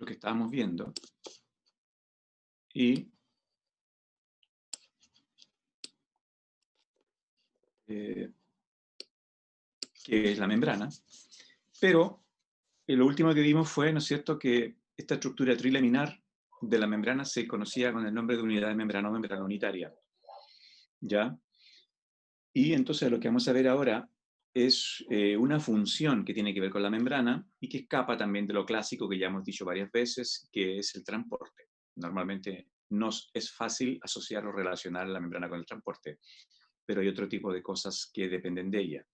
lo que estábamos viendo, y que es la membrana, pero lo último que vimos fue, ¿no es cierto?, que esta estructura trilaminar de la membrana se conocía con el nombre de unidad de membrana o membrana unitaria, ¿ya? Y entonces lo que vamos a ver ahora es una función que tiene que ver con la membrana y que escapa también de lo clásico que ya hemos dicho varias veces, que es el transporte. Normalmente no es fácil asociar o relacionar la membrana con el transporte, pero hay otro tipo de cosas que dependen de ella.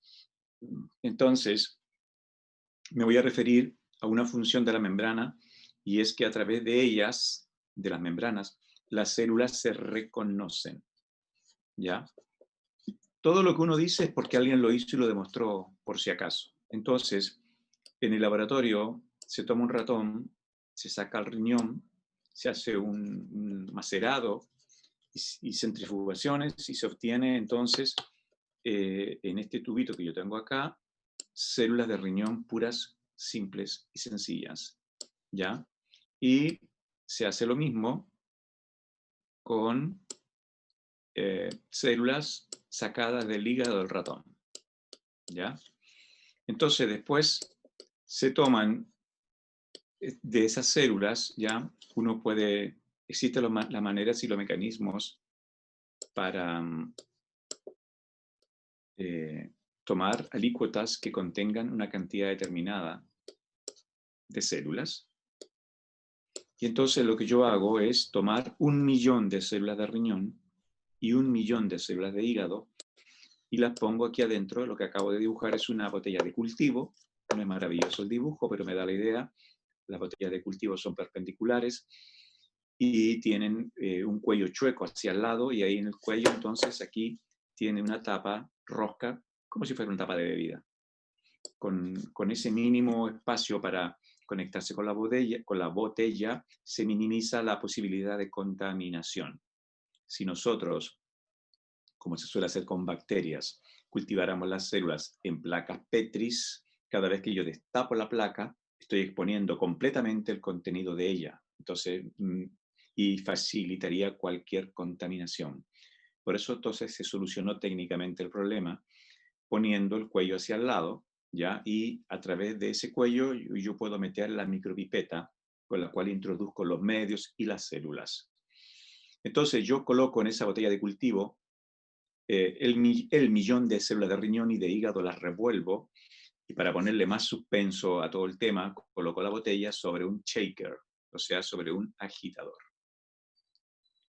Entonces, me voy a referir a una función de la membrana, y es que a través de ellas, de las membranas, las células se reconocen, ¿ya? Todo lo que uno dice es porque alguien lo hizo y lo demostró por si acaso. Entonces, en el laboratorio se toma un ratón, se saca el riñón, se hace un macerado y centrifugaciones y se obtiene entonces en este tubito que yo tengo acá, células de riñón puras, simples y sencillas, ¿ya? Y se hace lo mismo con células sacadas del hígado del ratón, ¿ya? Entonces después se toman de esas células, ¿ya? Uno puede, existen las maneras y los mecanismos para tomar alícuotas que contengan una cantidad determinada de células. Y entonces lo que yo hago es tomar 1 millón de células de riñón y 1 millón de células de hígado y las pongo aquí adentro. Lo que acabo de dibujar es una botella de cultivo. No es maravilloso el dibujo, pero me da la idea. Las botellas de cultivo son perpendiculares y tienen un cuello chueco hacia el lado, y ahí en el cuello entonces aquí tiene una tapa rosca, como si fuera una tapa de bebida, con ese mínimo espacio para conectarse con la botella, se minimiza la posibilidad de contaminación. Si nosotros, como se suele hacer con bacterias, cultiváramos las células en placas Petris, cada vez que yo destapo la placa, estoy exponiendo completamente el contenido de ella. Entonces, y facilitaría cualquier contaminación. Por eso entonces se solucionó técnicamente el problema poniendo el cuello hacia el lado, ¿ya? Y a través de ese cuello yo puedo meter la micropipeta con la cual introduzco los medios y las células. Entonces yo coloco en esa botella de cultivo el millón de células de riñón y de hígado, las revuelvo, y para ponerle más suspenso a todo el tema, coloco la botella sobre un shaker, o sea, sobre un agitador.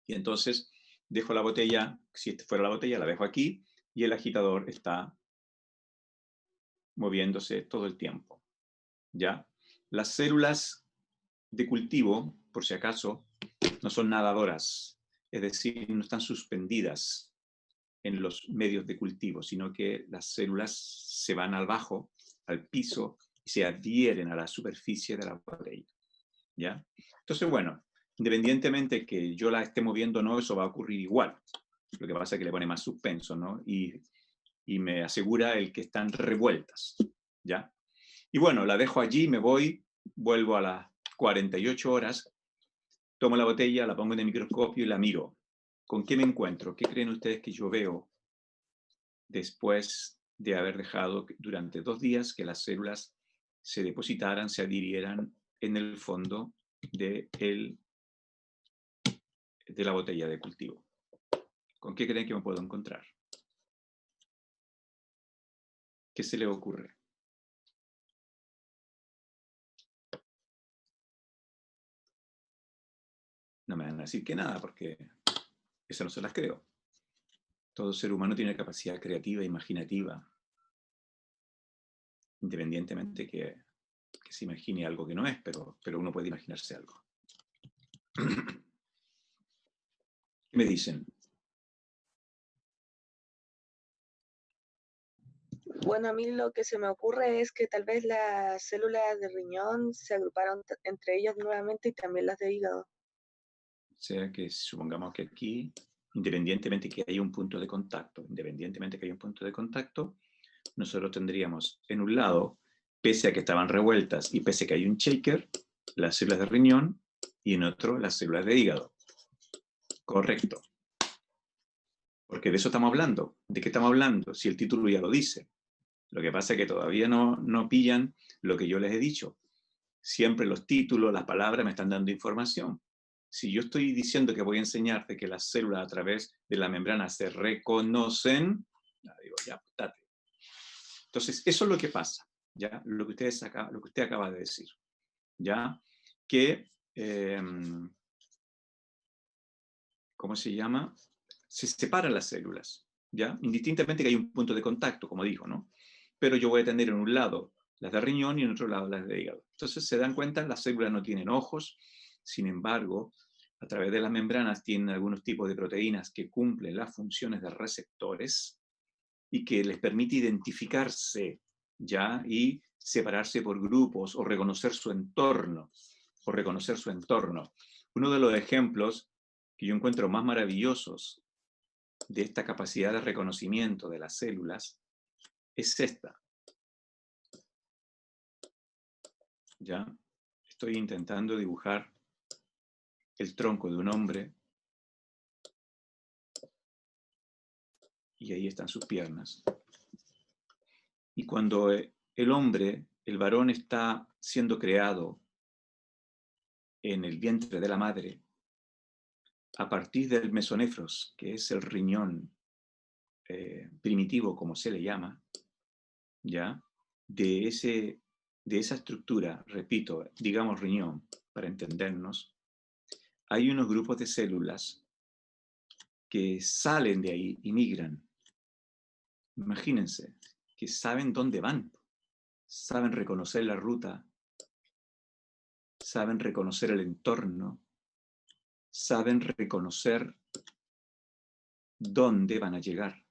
Y entonces dejo la botella, si este fuera la botella, la dejo aquí, y el agitador está moviéndose todo el tiempo, ¿ya? Las células de cultivo, por si acaso, no son nadadoras, es decir, no están suspendidas en los medios de cultivo, sino que las células se van al bajo, al piso, y se adhieren a la superficie de la botella, ¿ya? Entonces, bueno, independientemente que yo la esté moviendo o no, eso va a ocurrir igual. Lo que pasa es que le pone más suspenso, ¿no? Y me asegura el que están revueltas, ¿ya? Y bueno, la dejo allí, me voy, vuelvo a las 48 horas, tomo la botella, la pongo en el microscopio y la miro. ¿Con qué me encuentro? ¿Qué creen ustedes que yo veo después de haber dejado durante 2 días que las células se depositaran, se adhirieran en el fondo de la botella de cultivo? ¿Con qué creen que me puedo encontrar? ¿Qué se le ocurre? No me van a decir que nada, porque eso no se las creo. Todo ser humano tiene capacidad creativa, imaginativa, independientemente que se imagine algo que no es, pero uno puede imaginarse algo. ¿Qué me dicen? Bueno, a mí lo que se me ocurre es que tal vez las células de riñón se agruparon entre ellas nuevamente y también las de hígado. O sea que supongamos que aquí, independientemente que haya un punto de contacto, nosotros tendríamos en un lado, pese a que estaban revueltas y pese a que hay un shaker, las células de riñón y en otro las células de hígado. Correcto. Porque de eso estamos hablando. ¿De qué estamos hablando? Si el título ya lo dice. Lo que pasa es que todavía no pillan lo que yo les he dicho. Siempre los títulos, las palabras me están dando información. Si yo estoy diciendo que voy a enseñarte que las células a través de la membrana se reconocen, digo, ya, pues date. Entonces, eso es lo que pasa, ¿ya? Lo que usted acaba de decir, ¿ya? Que, ¿cómo se llama? Se separan las células, ¿ya? Indistintamente que hay un punto de contacto, como dijo, ¿no? Pero yo voy a tener en un lado las de riñón y en otro lado las de hígado. Entonces, se dan cuenta, las células no tienen ojos, sin embargo, a través de las membranas tienen algunos tipos de proteínas que cumplen las funciones de receptores y que les permite identificarse, ¿ya? Y separarse por grupos o reconocer su entorno, Uno de los ejemplos que yo encuentro más maravillosos de esta capacidad de reconocimiento de las células es esta. ¿Ya? Estoy intentando dibujar el tronco de un hombre y ahí están sus piernas. Y cuando el hombre, el varón, está siendo creado en el vientre de la madre, a partir del mesonefros, que es el riñón primitivo, como se le llama, ¿ya? De esa estructura, repito, digamos riñón, para entendernos, hay unos grupos de células que salen de ahí y migran. Imagínense, que saben dónde van, saben reconocer la ruta, saben reconocer el entorno, saben reconocer dónde van a llegar.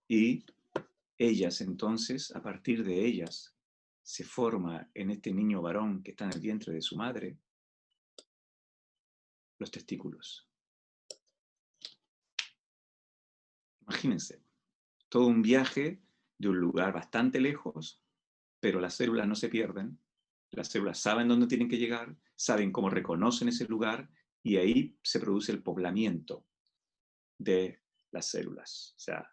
Y ellas entonces, a partir de ellas, se forma en este niño varón que está en el vientre de su madre, los testículos. Imagínense, todo un viaje de un lugar bastante lejos, pero las células no se pierden, las células saben dónde tienen que llegar, saben cómo reconocen ese lugar y ahí se produce el poblamiento de las células. O sea,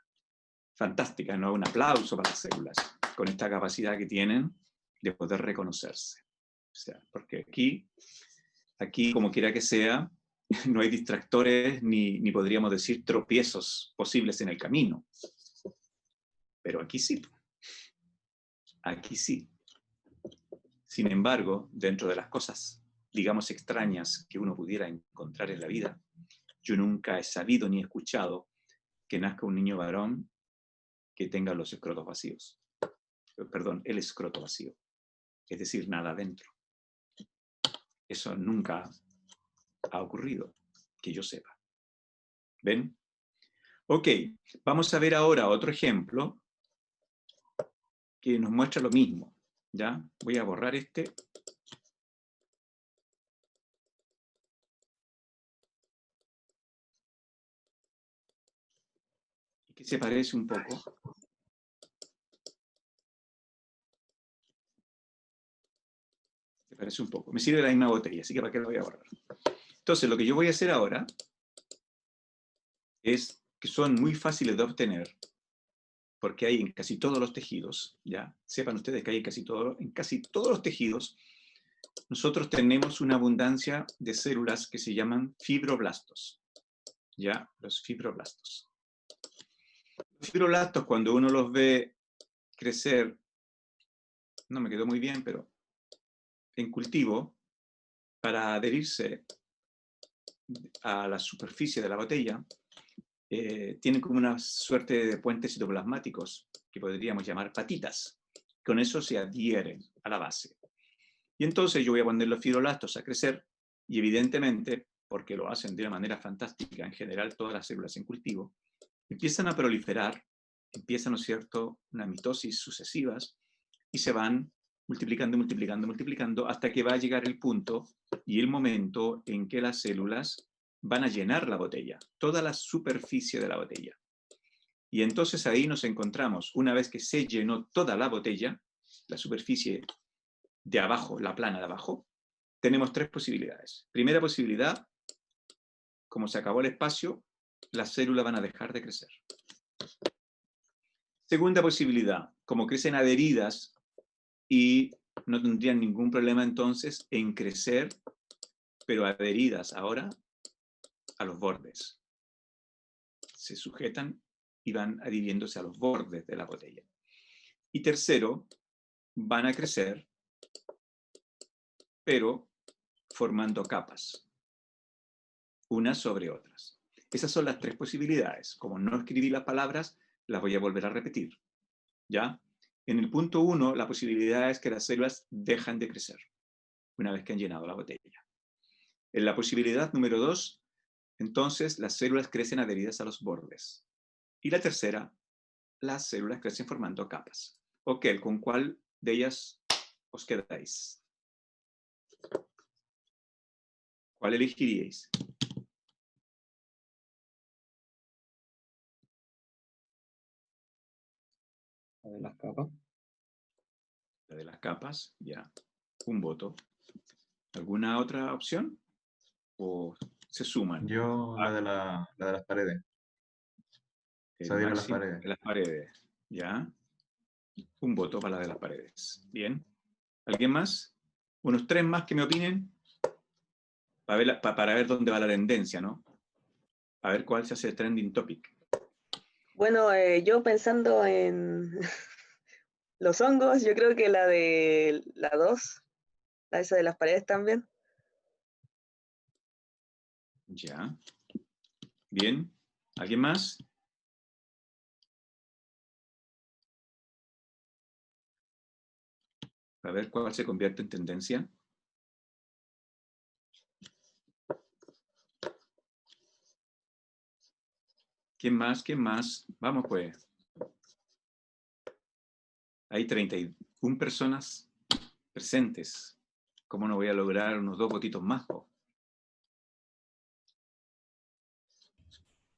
fantástica, ¿no? Un aplauso para las células, con esta capacidad que tienen de poder reconocerse. O sea, porque aquí como quiera que sea, no hay distractores ni podríamos decir tropiezos posibles en el camino. Pero aquí sí. Aquí sí. Sin embargo, dentro de las cosas, digamos, extrañas que uno pudiera encontrar en la vida, yo nunca he sabido ni escuchado que nazca un niño varón que tenga los escrotos vacíos. Perdón, el escroto vacío. Es decir, nada dentro. Eso nunca ha ocurrido, que yo sepa. ¿Ven? Ok, vamos a ver ahora otro ejemplo que nos muestra lo mismo. ¿Ya? Voy a borrar este. Y que se parece un poco. Se parece un poco. Me sirve la misma botella, así que ¿para qué lo voy a borrar? Entonces, lo que yo voy a hacer ahora es que son muy fáciles de obtener, porque hay en casi todos los tejidos, ¿ya? Sepan ustedes que hay en casi todos los tejidos, nosotros tenemos una abundancia de células que se llaman fibroblastos, ¿ya? Los fibroblastos. Los fibroblastos, cuando uno los ve crecer, no me quedó muy bien, pero en cultivo, para adherirse a la superficie de la botella, tienen como una suerte de puentes citoplasmáticos que podríamos llamar patitas. Con eso se adhieren a la base. Y entonces yo voy a poner los fibroblastos a crecer y evidentemente, porque lo hacen de una manera fantástica en general todas las células en cultivo, empiezan a proliferar, empiezan, ¿no es cierto?, una mitosis sucesivas y se van multiplicando, multiplicando, multiplicando hasta que va a llegar el punto y el momento en que las células van a llenar la botella, toda la superficie de la botella. Y entonces ahí nos encontramos, una vez que se llenó toda la botella, la superficie de abajo, la plana de abajo, tenemos tres posibilidades. Primera posibilidad, como se acabó el espacio, las células van a dejar de crecer. Segunda posibilidad, como crecen adheridas y no tendrían ningún problema entonces en crecer, pero adheridas ahora a los bordes. Se sujetan y van adhiriéndose a los bordes de la botella. Y tercero, van a crecer, pero formando capas, unas sobre otras. Esas son las tres posibilidades. Como no escribí las palabras, las voy a volver a repetir. ¿Ya? En el punto 1, la posibilidad es que las células dejan de crecer una vez que han llenado la botella. En la posibilidad número 2, entonces las células crecen adheridas a los bordes. Y la tercera, las células crecen formando capas. Ok, ¿con cuál de ellas os quedáis? ¿Cuál elegiríais? La de las capas. La de las capas, ya. Un voto. ¿Alguna otra opción? ¿O se suman? Yo la de las paredes. El Se adhiere a las máximo paredes. de las paredes, ¿ya? Un voto para la de las paredes. Bien. ¿Alguien más? Unos tres más que me opinen para ver dónde va la tendencia, ¿no? A ver cuál se hace trending topic. Bueno, yo pensando en los hongos, yo creo que la de la 2, la esa de las paredes también. Ya. Bien. ¿Alguien más? A ver cuál se convierte en tendencia. ¿Quién más? ¿Quién más? Vamos pues. Hay 31 personas presentes. ¿Cómo no voy a lograr unos 2 votitos más? Po?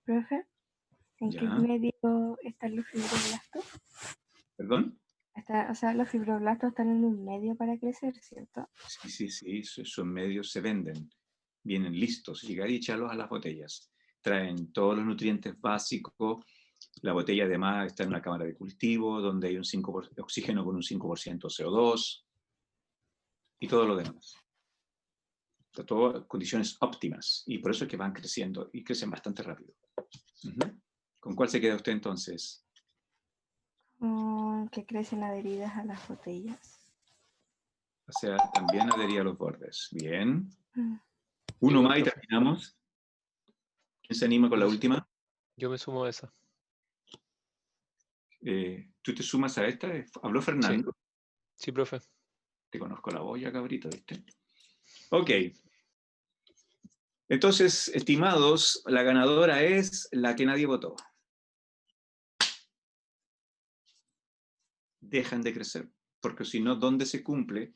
Profe, ¿en qué Ya. medio están los fibroblastos? ¿Perdón? O sea, los fibroblastos están en un medio para crecer, ¿cierto? Sí. Esos medios se venden. Vienen listos. Llegar y echarlos a las botellas. Traen todos los nutrientes básicos. La botella además está en una cámara de cultivo donde hay un 5% de oxígeno con un 5% CO2 y todo lo demás. Está todo en condiciones óptimas y por eso es que van creciendo y crecen bastante rápido. ¿Con cuál se queda usted entonces? Que crecen adheridas a las botellas. O sea, también adhería a los bordes. Bien. Mm. Uno Igual, más y profe. terminamos. ¿Quién se anima con la última? Yo me sumo a esa. ¿Tú te sumas a esta? ¿Habló Fernando? Sí, profe. Te conozco la voz ya, cabrito, ¿viste? Ok. Entonces, estimados, la ganadora es la que nadie votó. Dejan de crecer, porque si no, ¿dónde se cumple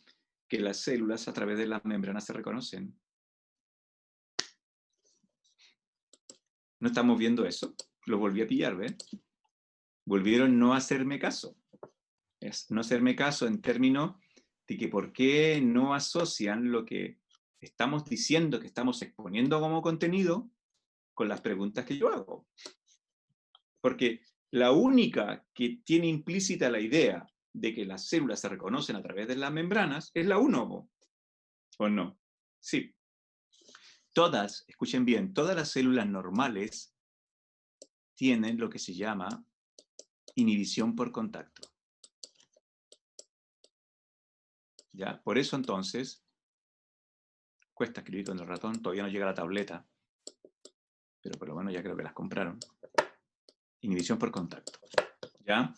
que las células a través de las membranas se reconocen? ¿No estamos viendo eso? Lo volví a pillar, ¿ves? Volvieron no a hacerme caso. Es no hacerme caso en términos de que por qué no asocian lo que estamos diciendo, que estamos exponiendo como contenido, con las preguntas que yo hago. Porque la única que tiene implícita la idea de que las células se reconocen a través de las membranas es la 1, ¿o no? Sí. Todas, escuchen bien, todas las células normales tienen lo que se llama inhibición por contacto. ¿Ya? Por eso entonces, cuesta escribir con el ratón, todavía no llega la tableta, pero por lo menos ya creo que las compraron. Inhibición por contacto. ¿Ya?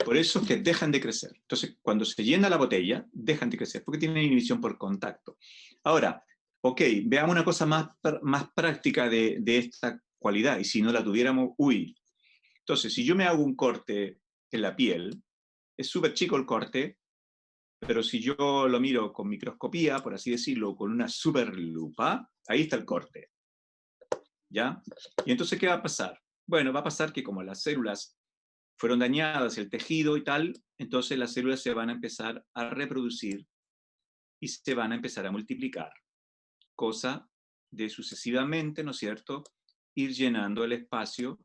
Por eso es que dejan de crecer. Entonces, cuando se llena la botella, dejan de crecer, porque tienen inhibición por contacto. Ahora, ok, veamos una cosa más práctica de esta cualidad, y si no la tuviéramos, uy. Entonces, si yo me hago un corte en la piel, es súper chico el corte, pero si yo lo miro con microscopía, por así decirlo, con una super lupa, ahí está el corte. ¿Ya? Y entonces, ¿qué va a pasar? Bueno, va a pasar que como las células fueron dañadas, el tejido y tal, entonces las células se van a empezar a reproducir y se van a empezar a multiplicar. Cosa de sucesivamente, ¿no es cierto?, ir llenando el espacio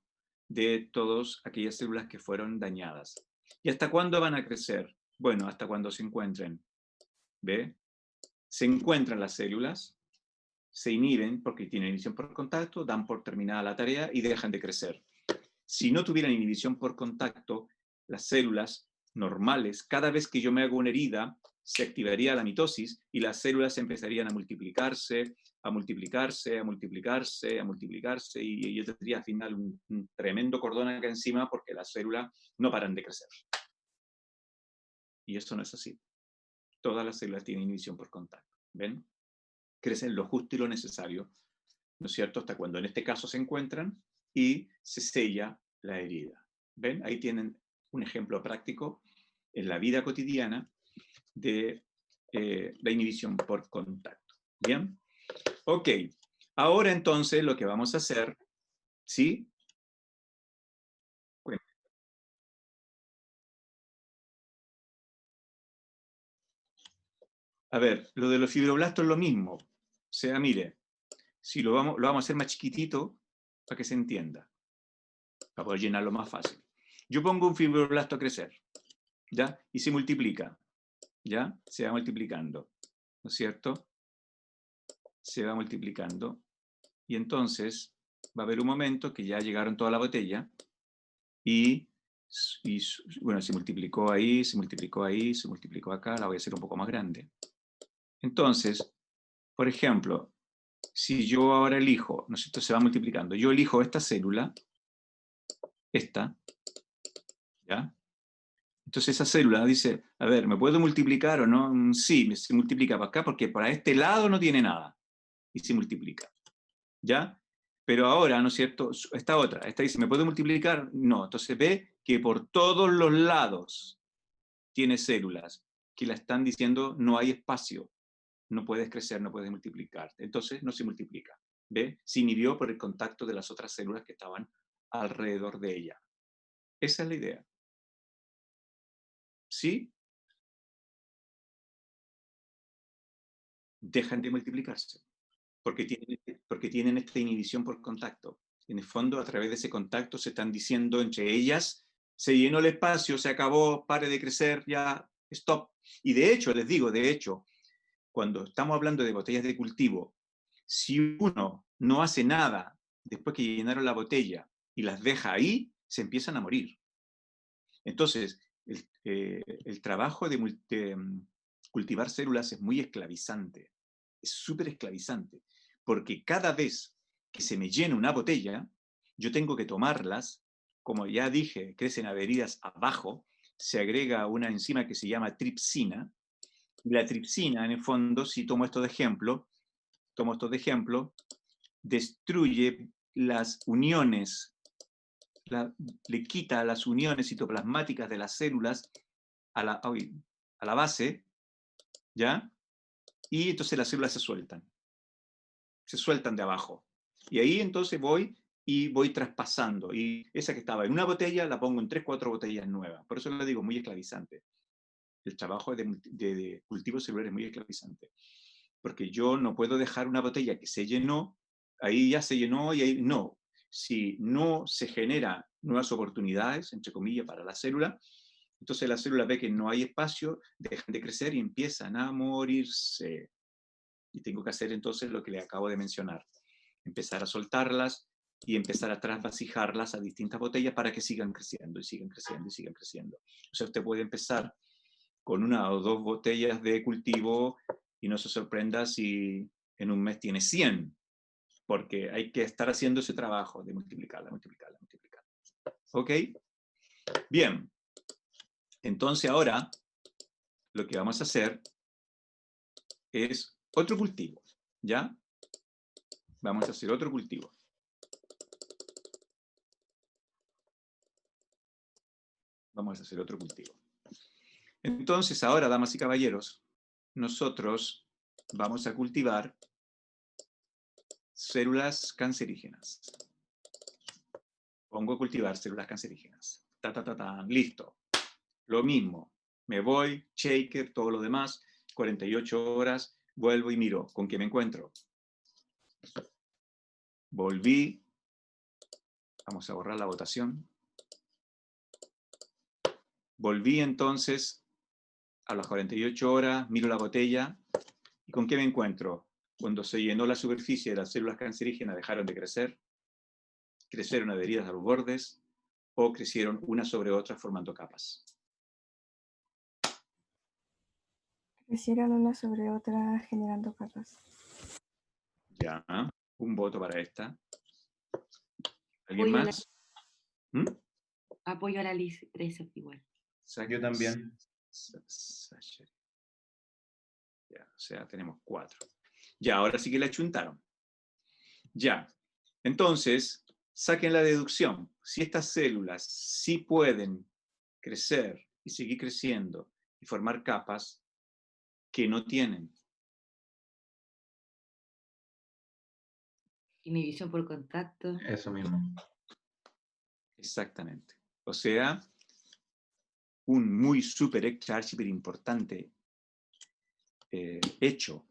de todas aquellas células que fueron dañadas. ¿Y hasta cuándo van a crecer? Bueno, hasta cuando se encuentren. ¿Ve? Se encuentran las células, se inhiben porque tienen inhibición por contacto, dan por terminada la tarea y dejan de crecer. Si no tuvieran inhibición por contacto, las células normales, cada vez que yo me hago una herida, se activaría la mitosis y las células empezarían a multiplicarse, a multiplicarse, a multiplicarse, a multiplicarse, y yo tendría al final un tremendo cordón acá encima porque las células no paran de crecer. Y eso no es así. Todas las células tienen inhibición por contacto. ¿Ven? Crecen lo justo y lo necesario, ¿no es cierto?, hasta cuando en este caso se encuentran y se sella la herida. ¿Ven? Ahí tienen un ejemplo práctico en la vida cotidiana de la inhibición por contacto. ¿Bien? Ok. Ahora entonces lo que vamos a hacer, ¿sí? Bueno. A ver, lo de los fibroblastos es lo mismo. O sea, mire, si lo vamos a hacer más chiquitito para que se entienda, para poder llenarlo más fácil. Yo pongo un fibroblasto a crecer, ¿ya? Y se multiplica, ¿ya? Se va multiplicando, ¿no es cierto? Se va multiplicando. Y entonces va a haber un momento que ya llegaron toda la botella y bueno, se multiplicó ahí, se multiplicó ahí, se multiplicó acá, la voy a hacer un poco más grande. Entonces, por ejemplo, si yo ahora elijo, ¿no es cierto? Se va multiplicando. Yo elijo esta célula, esta, ¿ya? Entonces esa célula dice, a ver, ¿me puedo multiplicar o no? Sí, se multiplica para acá porque para este lado no tiene nada. Y se multiplica. ¿Ya? Pero ahora, ¿no es cierto? Esta otra, esta dice, ¿me puedo multiplicar? No. Entonces ve que por todos los lados tiene células que la están diciendo, no hay espacio, no puedes crecer, no puedes multiplicarte. Entonces no se multiplica. ¿Ve? Se inhibió por el contacto de las otras células que estaban alrededor de ella. Esa es la idea. ¿Sí? Dejan de multiplicarse porque tienen esta inhibición por contacto. En el fondo, a través de ese contacto se están diciendo entre ellas, se llenó el espacio, se acabó, pare de crecer, ya, stop. Y de hecho, les digo, de hecho, cuando estamos hablando de botellas de cultivo, si uno no hace nada después que llenaron la botella y las deja ahí, se empiezan a morir. Entonces, el trabajo de cultivar células es muy esclavizante, es súper esclavizante, porque cada vez que se me llena una botella, yo tengo que tomarlas, como ya dije, crecen adheridas abajo, se agrega una enzima que se llama tripsina, y la tripsina, en el fondo, si tomo esto de ejemplo, destruye las uniones, le quita las uniones citoplasmáticas de las células a la base, ¿ya? Y entonces las células se sueltan de abajo. Y ahí entonces voy traspasando. Y esa que estaba en una botella la pongo en 3, 4 botellas nuevas. Por eso le digo, muy esclavizante. El trabajo de cultivo celular es muy esclavizante. Porque yo no puedo dejar una botella que se llenó, ahí ya se llenó y ahí no. Si no se generan nuevas oportunidades, entre comillas, para la célula, entonces la célula ve que no hay espacio, dejan de crecer y empiezan a morirse. Y tengo que hacer entonces lo que le acabo de mencionar. Empezar a soltarlas y empezar a trasvasijarlas a distintas botellas para que sigan creciendo y sigan creciendo y sigan creciendo. O sea, usted puede empezar con 1 o 2 botellas de cultivo y no se sorprenda si en un mes tiene 100, porque hay que estar haciendo ese trabajo de multiplicarla, multiplicarla, multiplicarla. ¿Ok? Bien. Entonces ahora lo que vamos a hacer es otro cultivo, ¿ya? Vamos a hacer otro cultivo. Vamos a hacer otro cultivo. Entonces ahora, damas y caballeros, nosotros vamos a cultivar células cancerígenas. Pongo a cultivar células cancerígenas. Listo. Lo mismo. Me voy, shaker, todo lo demás. 48 horas, vuelvo y miro. ¿Con qué me encuentro? Volví. Vamos a borrar la votación. Volví entonces a las 48 horas, miro la botella. ¿Y con qué me encuentro? Cuando se llenó la superficie de las células cancerígenas, dejaron de crecer, crecieron adheridas a los bordes o crecieron una sobre otra formando capas. Crecieron una sobre otra generando capas. Ya, un voto para esta. ¿Alguien Apoyo más? ¿Mm? Apoyo a la Liz, 13 igual. Yo también. Ya, o sea, tenemos 4. Ya, ahora sí que la chuntaron. Ya, entonces, saquen la deducción. Si estas células sí pueden crecer y seguir creciendo y formar capas que no tienen. Inhibición por contacto. Eso mismo. Exactamente. O sea, un muy súper importante hecho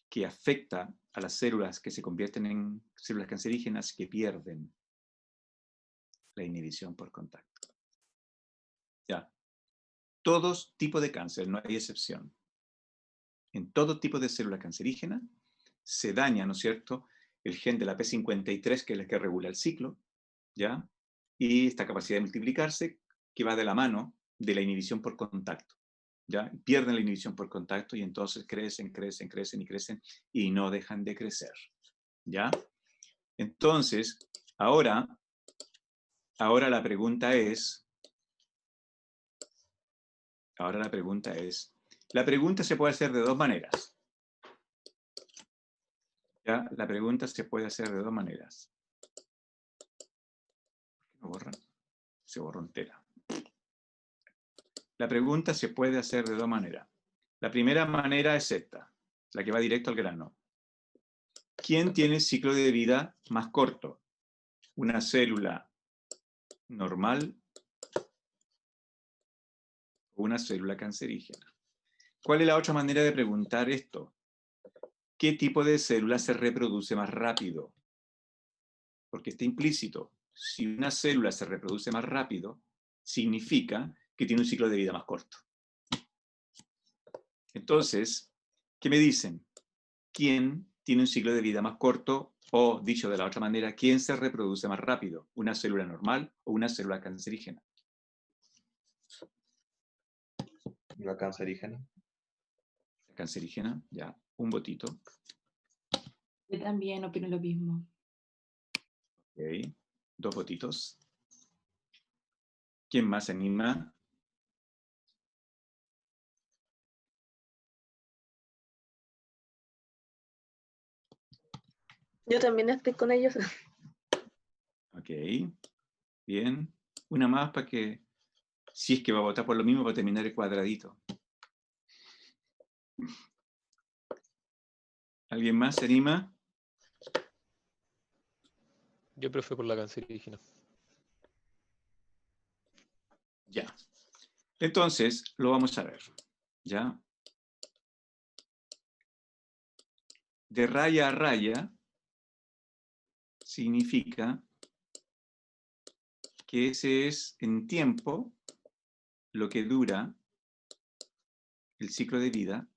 que afecta a las células que se convierten en células cancerígenas que pierden la inhibición por contacto. Ya. Todos tipos de cáncer, no hay excepción. En todo tipo de célula cancerígena se daña, ¿no es cierto?, el gen de la P53, que es el que regula el ciclo, ¿ya? Y esta capacidad de multiplicarse, que va de la mano de la inhibición por contacto, ¿ya? Pierden la inhibición por contacto y entonces crecen y no dejan de crecer, ¿ya? Entonces, ahora la pregunta es, la pregunta se puede hacer de dos maneras. ¿Ya? La pregunta se puede hacer de dos maneras. Se borró entera. La pregunta se puede hacer de dos maneras. La primera manera es esta, la que va directo al grano. ¿Quién tiene ciclo de vida más corto? ¿Una célula normal o una célula cancerígena? ¿Cuál es la otra manera de preguntar esto? ¿Qué tipo de célula se reproduce más rápido? Porque está implícito. Si una célula se reproduce más rápido, significa que tiene un ciclo de vida más corto. Entonces, ¿qué me dicen? ¿Quién tiene un ciclo de vida más corto? O, dicho de la otra manera, ¿quién se reproduce más rápido? ¿Una célula normal o una célula cancerígena? La cancerígena. Cancerígena, ya, un votito. Yo también opino lo mismo. Ok, 2 votitos. ¿Quién más se anima? Yo también estoy con ellos. Ok, bien. Una más para que, si es que va a votar por lo mismo, para terminar el cuadradito. ¿Alguien más se anima? Yo prefiero por la cancerígena. Ya. Entonces, lo vamos a ver. ¿Ya? De raya a raya significa que ese es en tiempo lo que dura el ciclo de vida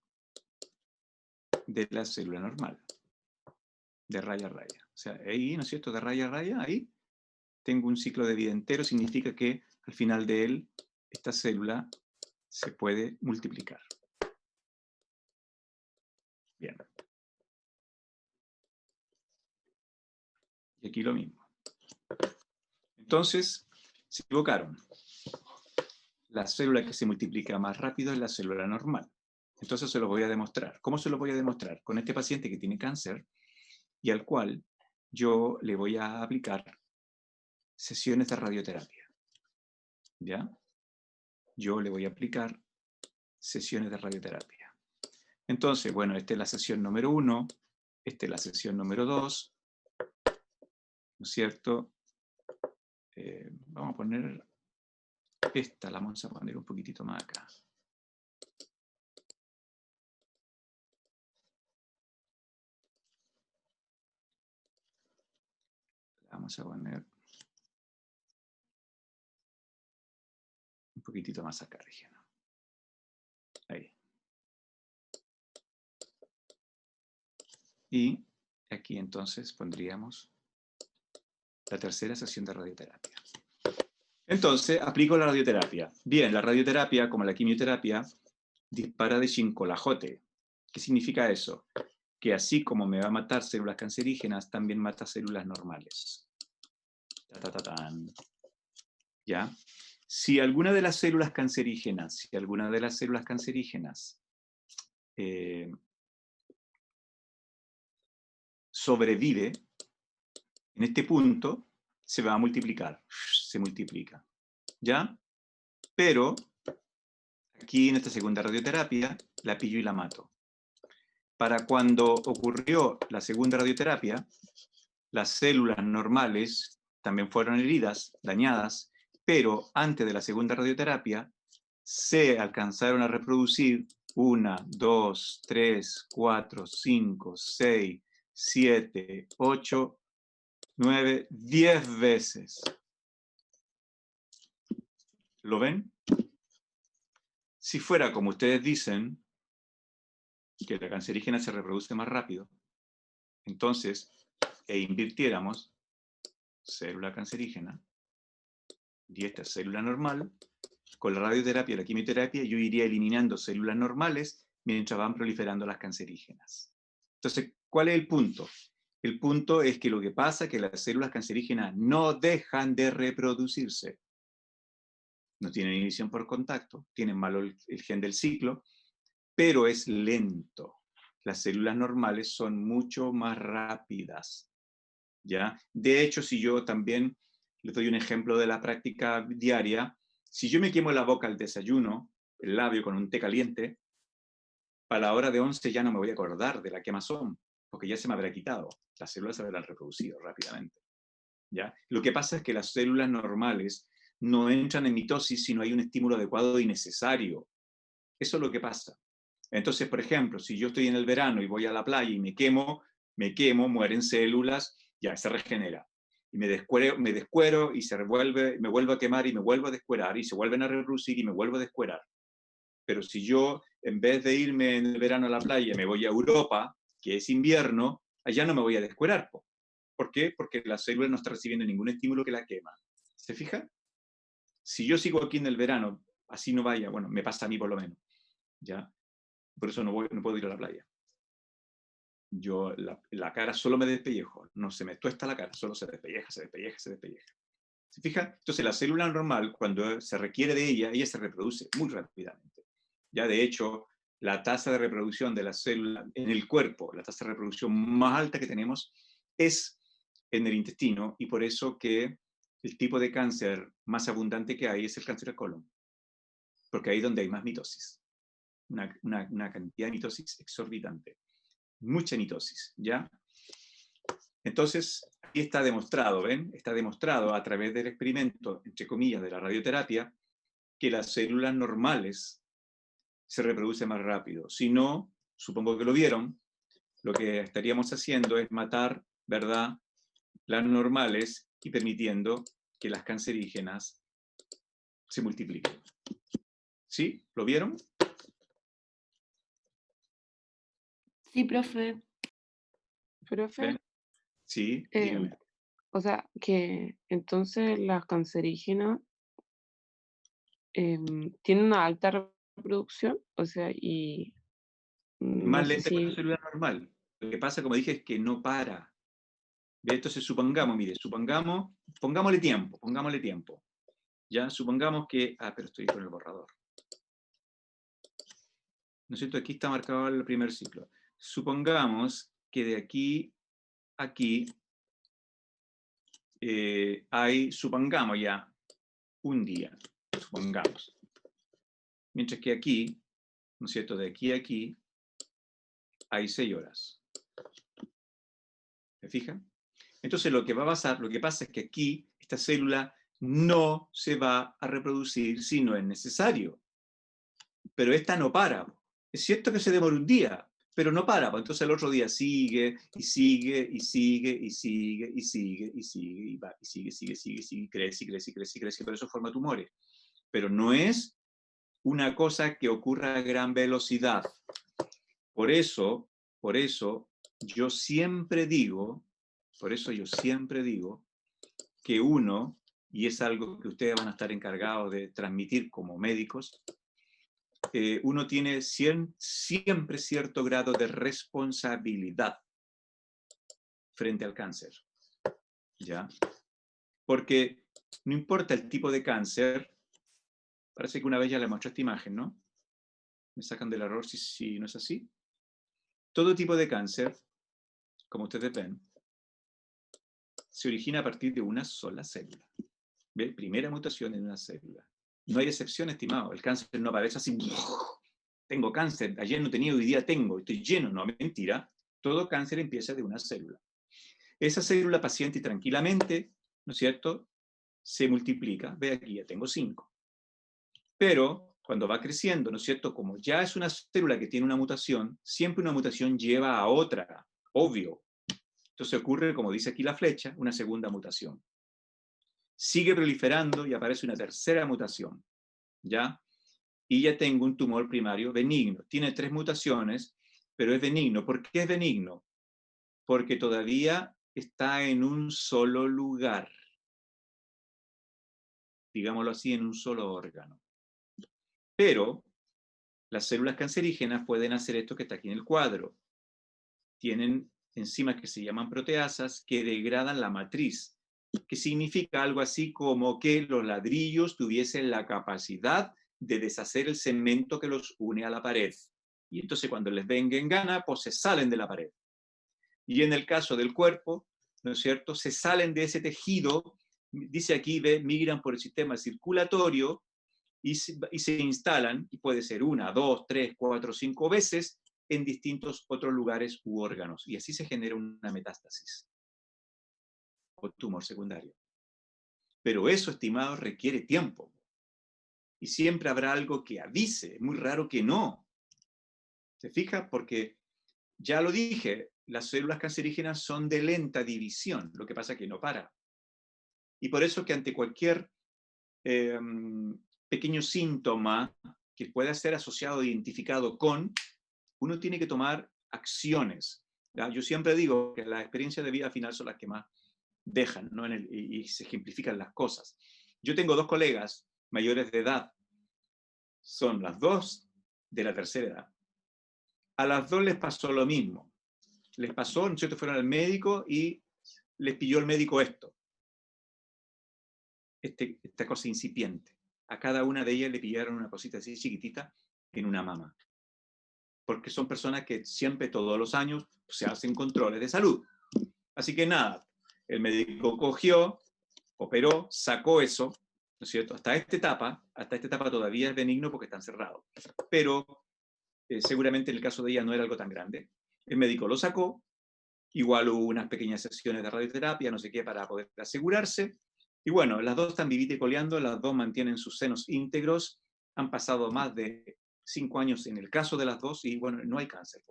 de la célula normal. De raya a raya. O sea, ahí, ¿no es cierto? De raya a raya, ahí tengo un ciclo de vida entero, significa que al final de él, esta célula se puede multiplicar. Bien. Y aquí lo mismo. Entonces, se equivocaron. La célula que se multiplica más rápido es la célula normal. Entonces se lo voy a demostrar. ¿Cómo se lo voy a demostrar? Con este paciente que tiene cáncer y al cual yo le voy a aplicar sesiones de radioterapia. ¿Ya? Yo le voy a aplicar sesiones de radioterapia. Entonces, bueno, esta es la sesión número 1, esta es la sesión número 2, ¿no es cierto? Vamos a poner esta, la vamos a poner un poquitito más acá. vamos a poner un poquitito más acá, Regina. Ahí. Y aquí entonces pondríamos la tercera sesión de radioterapia. Entonces, aplico la radioterapia. Bien, la radioterapia, como la quimioterapia, dispara de chincolajote. ¿Qué significa eso? Que así como me va a matar células cancerígenas, también mata células normales. ¿Ya? Si alguna de las células cancerígenas, sobrevive, en este punto se va a multiplicar, se multiplica, ¿ya? Pero aquí en esta segunda radioterapia la pillo y la mato. Para cuando ocurrió la segunda radioterapia, las células normales también fueron heridas, dañadas, pero antes de la segunda radioterapia se alcanzaron a reproducir 1, 2, 3, 4, 5, 6, 7, 8, 9, 10 veces. ¿Lo ven? Si fuera como ustedes dicen, que la cancerígena se reproduce más rápido, entonces, invirtiéramos célula cancerígena y esta célula normal, con la radioterapia y la quimioterapia yo iría eliminando células normales mientras van proliferando las cancerígenas. Entonces, ¿cuál es el punto? El punto es que lo que pasa es que las células cancerígenas no dejan de reproducirse. No tienen inhibición por contacto, tienen malo el gen del ciclo, pero es lento. Las células normales son mucho más rápidas, ¿ya? De hecho, si yo también les doy un ejemplo de la práctica diaria, si yo me quemo la boca al desayuno, el labio con un té caliente, para la hora de 11 ya no me voy a acordar de la quemazón, porque ya se me habrá quitado. Las células se habrán reproducido rápidamente, ¿ya? Lo que pasa es que las células normales no entran en mitosis si no hay un estímulo adecuado y necesario. Eso es lo que pasa. Entonces, por ejemplo, si yo estoy en el verano y voy a la playa y me quemo, mueren células, ya se regenera. Y me descuero y me vuelvo a quemar y me vuelvo a descuerar y se vuelven a reproducir y me vuelvo a descuerar. Pero si yo, en vez de irme en el verano a la playa, me voy a Europa, que es invierno, allá no me voy a descuerar. ¿Por qué? Porque la célula no está recibiendo ningún estímulo que la quema. ¿Se fija? Si yo sigo aquí en el verano, así no vaya, bueno, me pasa a mí por lo menos, ¿ya? Por eso no puedo ir a la playa. Yo la cara solo me despellejo, no se me tuesta la cara, solo se despelleja. ¿Se fija? Entonces la célula normal, cuando se requiere de ella se reproduce muy rápidamente. Ya de hecho, la tasa de reproducción de la célula en el cuerpo, la tasa de reproducción más alta que tenemos, es en el intestino, y por eso que el tipo de cáncer más abundante que hay es el cáncer de colon, porque ahí es donde hay más mitosis. Una cantidad de mitosis exorbitante. Mucha mitosis, ¿ya? Entonces, aquí está demostrado, ¿ven? Está demostrado a través del experimento, entre comillas, de la radioterapia, que las células normales se reproducen más rápido. Si no, supongo que lo vieron, lo que estaríamos haciendo es matar, ¿verdad?, las normales y permitiendo que las cancerígenas se multipliquen. ¿Sí? ¿Lo vieron? Sí, profe. Profe, ¿Ven? Sí, eh, dígame. o sea, que entonces las cancerígenas tienen una alta reproducción, o sea, y no Más sé lenta que una si, célula normal. Lo que pasa, como dije, es que no para. Entonces supongamos, mire, pongámosle tiempo. Ya, supongamos que, pero estoy con el borrador. ¿No es cierto? Aquí está marcado el primer ciclo. Supongamos que de aquí a aquí supongamos ya, un día, supongamos. Mientras que aquí, ¿no es cierto? De aquí a aquí, hay 6 horas. ¿Se fijan? Entonces lo que va a pasar, lo que pasa es que aquí, esta célula no se va a reproducir si no es necesario. Pero esta no para. Es cierto que se demora un día, pero no para, pues entonces el otro día sigue, y sigue, y sigue, y sigue, y sigue, y sigue, y va, y sigue, y crece, y crece, y crece, y crece, por eso forma tumores. Pero no es una cosa que ocurra a gran velocidad. Por eso yo siempre digo, que uno, y es algo que ustedes van a estar encargados de transmitir como médicos, uno tiene siempre cierto grado de responsabilidad frente al cáncer, ¿ya? Porque no importa el tipo de cáncer, parece que una vez ya le mostré esta imagen, ¿no? Me sacan del error si no es así. Todo tipo de cáncer, como ustedes ven, se origina a partir de una sola célula. ¿Ve? Primera mutación en una célula. No hay excepción, estimado. El cáncer no aparece así, tengo cáncer, ayer no tenía, hoy día tengo, estoy lleno. No, mentira. Todo cáncer empieza de una célula. Esa célula paciente y tranquilamente, ¿no es cierto?, se multiplica. Ve aquí, ya tengo 5. Pero cuando va creciendo, ¿no es cierto?, como ya es una célula que tiene una mutación, siempre una mutación lleva a otra, obvio. Entonces ocurre, como dice aquí la flecha, una segunda mutación. Sigue proliferando y aparece una tercera mutación, ¿ya? Y ya tengo un tumor primario benigno. Tiene 3 mutaciones, pero es benigno. ¿Por qué es benigno? Porque todavía está en un solo lugar. Digámoslo así, en un solo órgano. Pero las células cancerígenas pueden hacer esto que está aquí en el cuadro. Tienen enzimas que se llaman proteasas que degradan la matriz, que significa algo así como que los ladrillos tuviesen la capacidad de deshacer el cemento que los une a la pared. Y entonces cuando les venga en gana, pues se salen de la pared. Y en el caso del cuerpo, ¿no es cierto?, se salen de ese tejido, dice aquí, migran por el sistema circulatorio y se instalan, y puede ser 1, 2, 3, 4, 5 veces, en distintos otros lugares u órganos. Y así se genera una metástasis o tumor secundario. Pero eso, estimado, requiere tiempo. Y siempre habrá algo que avise, es muy raro que no. ¿Se fija? Porque, ya lo dije, las células cancerígenas son de lenta división, lo que pasa es que no para. Y por eso que ante cualquier pequeño síntoma que pueda ser asociado o identificado con, uno tiene que tomar acciones. ¿Ya? Yo siempre digo que las experiencias de vida final son las que más dejan, ¿no? y se ejemplifican las cosas. Yo tengo 2 colegas mayores de edad, son las 2 de la tercera edad. A las 2 les pasó lo mismo. Les pasó, ¿no es cierto?, fueron al médico y les pilló el médico esto. Esta cosa incipiente. A cada una de ellas le pillaron una cosita así chiquitita en una mama. Porque son personas que siempre, todos los años, se hacen controles de salud. Así que nada, el médico cogió, operó, sacó eso, ¿no es cierto? Hasta esta etapa todavía es benigno porque está encerrado. Pero seguramente en el caso de ella no era algo tan grande. El médico lo sacó, igual hubo unas pequeñas sesiones de radioterapia, no sé qué, para poder asegurarse. Y bueno, las 2 están vivite coleando, las 2 mantienen sus senos íntegros, han pasado más de 5 años en el caso de las 2 y bueno, no hay cáncer.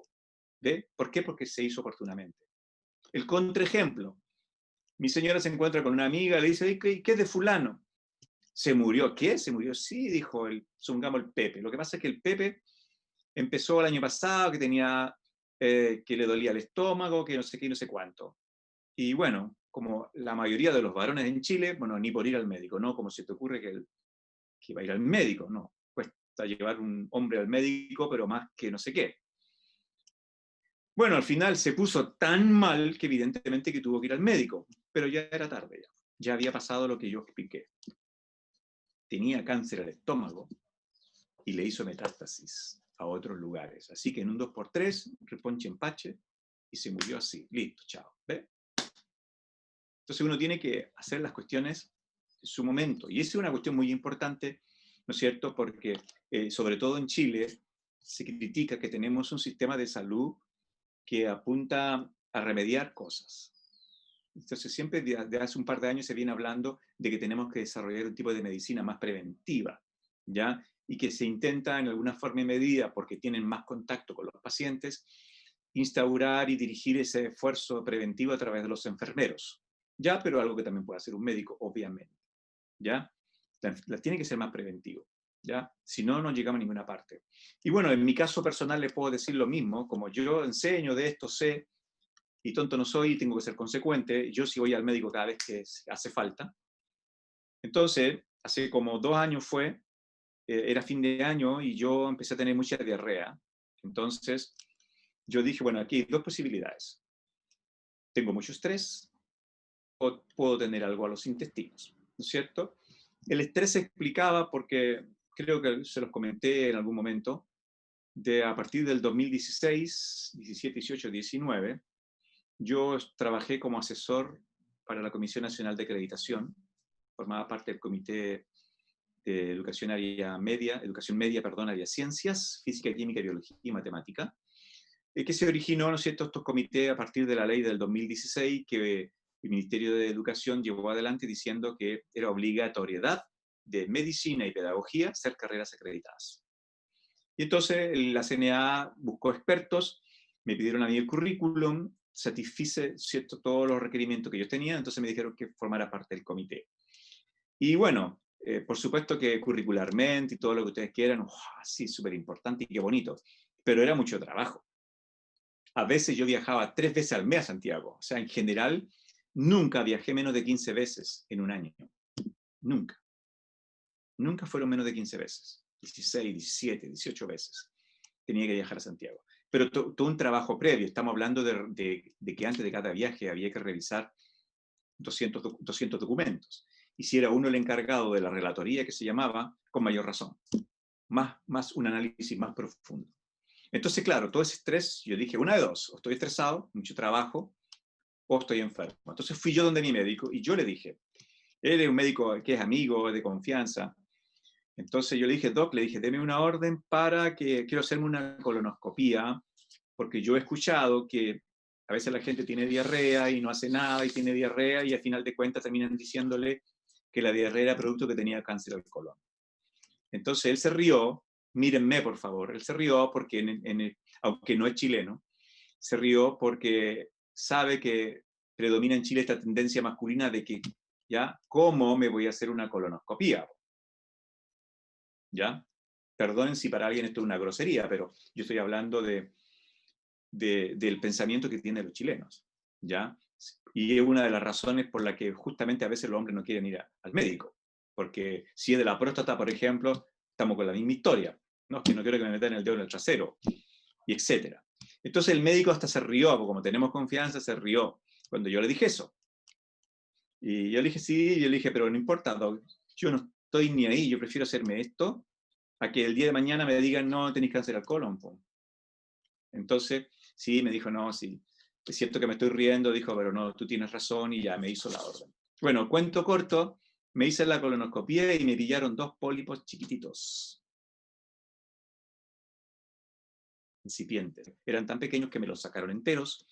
¿Ve? ¿Por qué? Porque se hizo oportunamente. El contraejemplo. Mi señora se encuentra con una amiga, le dice, ¿qué es de fulano? ¿Se murió? ¿Qué? ¿Se murió? Sí, dijo supongamos el Pepe. Lo que pasa es que el Pepe empezó el año pasado, que tenía, que le dolía el estómago, que no sé qué, no sé cuánto. Y bueno, como la mayoría de los varones en Chile, bueno, ni por ir al médico, ¿no? Como se te ocurre que va a ir al médico, no. Cuesta llevar un hombre al médico, pero más que no sé qué. Bueno, al final se puso tan mal que evidentemente que tuvo que ir al médico, pero ya era tarde, ya había pasado lo que yo expliqué. Tenía cáncer al estómago y le hizo metástasis a otros lugares. Así que en un 2x3, reponche empache, y se murió así. Listo, chao. ¿Ve? Entonces uno tiene que hacer las cuestiones en su momento. Y esa es una cuestión muy importante, ¿no es cierto? Porque sobre todo en Chile se critica que tenemos un sistema de salud que apunta a remediar cosas. Entonces siempre desde hace un par de años se viene hablando de que tenemos que desarrollar un tipo de medicina más preventiva, ¿ya? Y que se intenta en alguna forma y medida, porque tienen más contacto con los pacientes, instaurar y dirigir ese esfuerzo preventivo a través de los enfermeros. Ya, pero algo que también puede hacer un médico, obviamente. ¿Ya? Tiene que ser más preventivo. ¿Ya? Si no, no llegamos a ninguna parte. Y bueno, en mi caso personal le puedo decir lo mismo, como yo enseño de esto, sé, y tonto no soy, tengo que ser consecuente, yo sí voy al médico cada vez que hace falta. Entonces, hace como 2 años era fin de año y yo empecé a tener mucha diarrea. Entonces, yo dije, bueno, aquí hay 2 posibilidades. Tengo mucho estrés o puedo tener algo a los intestinos, ¿no es cierto? El estrés se explicaba porque, creo que se los comenté en algún momento, a partir del 2016, 17, 18, 19, yo trabajé como asesor para la Comisión Nacional de Acreditación, formaba parte del Comité de Educación Media, área Ciencias, Física, Química, Biología y Matemática, que se originó, ¿no es cierto?, estos comités a partir de la ley del 2016 que el Ministerio de Educación llevó adelante diciendo que era obligatoriedad de medicina y pedagogía ser carreras acreditadas. Y entonces la CNA buscó expertos, me pidieron a mí el currículum, satisfice, ¿cierto?, todos los requerimientos que yo tenía, entonces me dijeron que formara parte del comité. Y bueno, por supuesto que curricularmente y todo lo que ustedes quieran, sí, súper importante y qué bonito, pero era mucho trabajo. A veces yo viajaba 3 veces al mes a Santiago, o sea, en general, nunca viajé menos de 15 veces en un año. Nunca. Nunca fueron menos de 15 veces. 16, 17, 18 veces tenía que viajar a Santiago. Pero todo un trabajo previo. Estamos hablando de que antes de cada viaje había que revisar 200 documentos. Y si era uno el encargado de la relatoría, que se llamaba, con mayor razón. Más un análisis más profundo. Entonces, claro, todo ese estrés, yo dije, una de dos, o estoy estresado, mucho trabajo, o estoy enfermo. Entonces fui yo donde mi médico y yo le dije, él es un médico que es amigo, de confianza. Entonces yo le dije, Doc, le dije, deme una orden para que quiero hacerme una colonoscopía, porque yo he escuchado que a veces la gente tiene diarrea y no hace nada y tiene diarrea y al final de cuentas terminan diciéndole que la diarrea era producto que tenía cáncer al colon. Entonces él se rió, mírenme por favor, él se rió porque, aunque no es chileno, se rió porque sabe que predomina en Chile esta tendencia masculina de que, ¿ya? ¿Cómo me voy a hacer una colonoscopía? ¿Ya? Perdonen si para alguien esto es una grosería, pero yo estoy hablando del pensamiento que tienen los chilenos, ¿ya? Y es una de las razones por la que justamente a veces los hombres no quieren ir al médico, porque si es de la próstata, por ejemplo, estamos con la misma historia, ¿no? Que no quiero que me metan el dedo en el trasero, y etcétera. Entonces el médico hasta se rió, porque como tenemos confianza, se rió cuando yo le dije eso. Y yo le dije, sí, yo le dije, pero no importa, Doc, yo no estoy ni ahí, yo prefiero hacerme esto a que el día de mañana me digan, no, tenéis cáncer al colon. Entonces, sí, me dijo, no, sí, es cierto que me estoy riendo, dijo, pero no, tú tienes razón, y ya me hizo la orden. Bueno, cuento corto, me hice la colonoscopía y me pillaron 2 pólipos chiquititos, incipientes. Eran tan pequeños que me los sacaron enteros,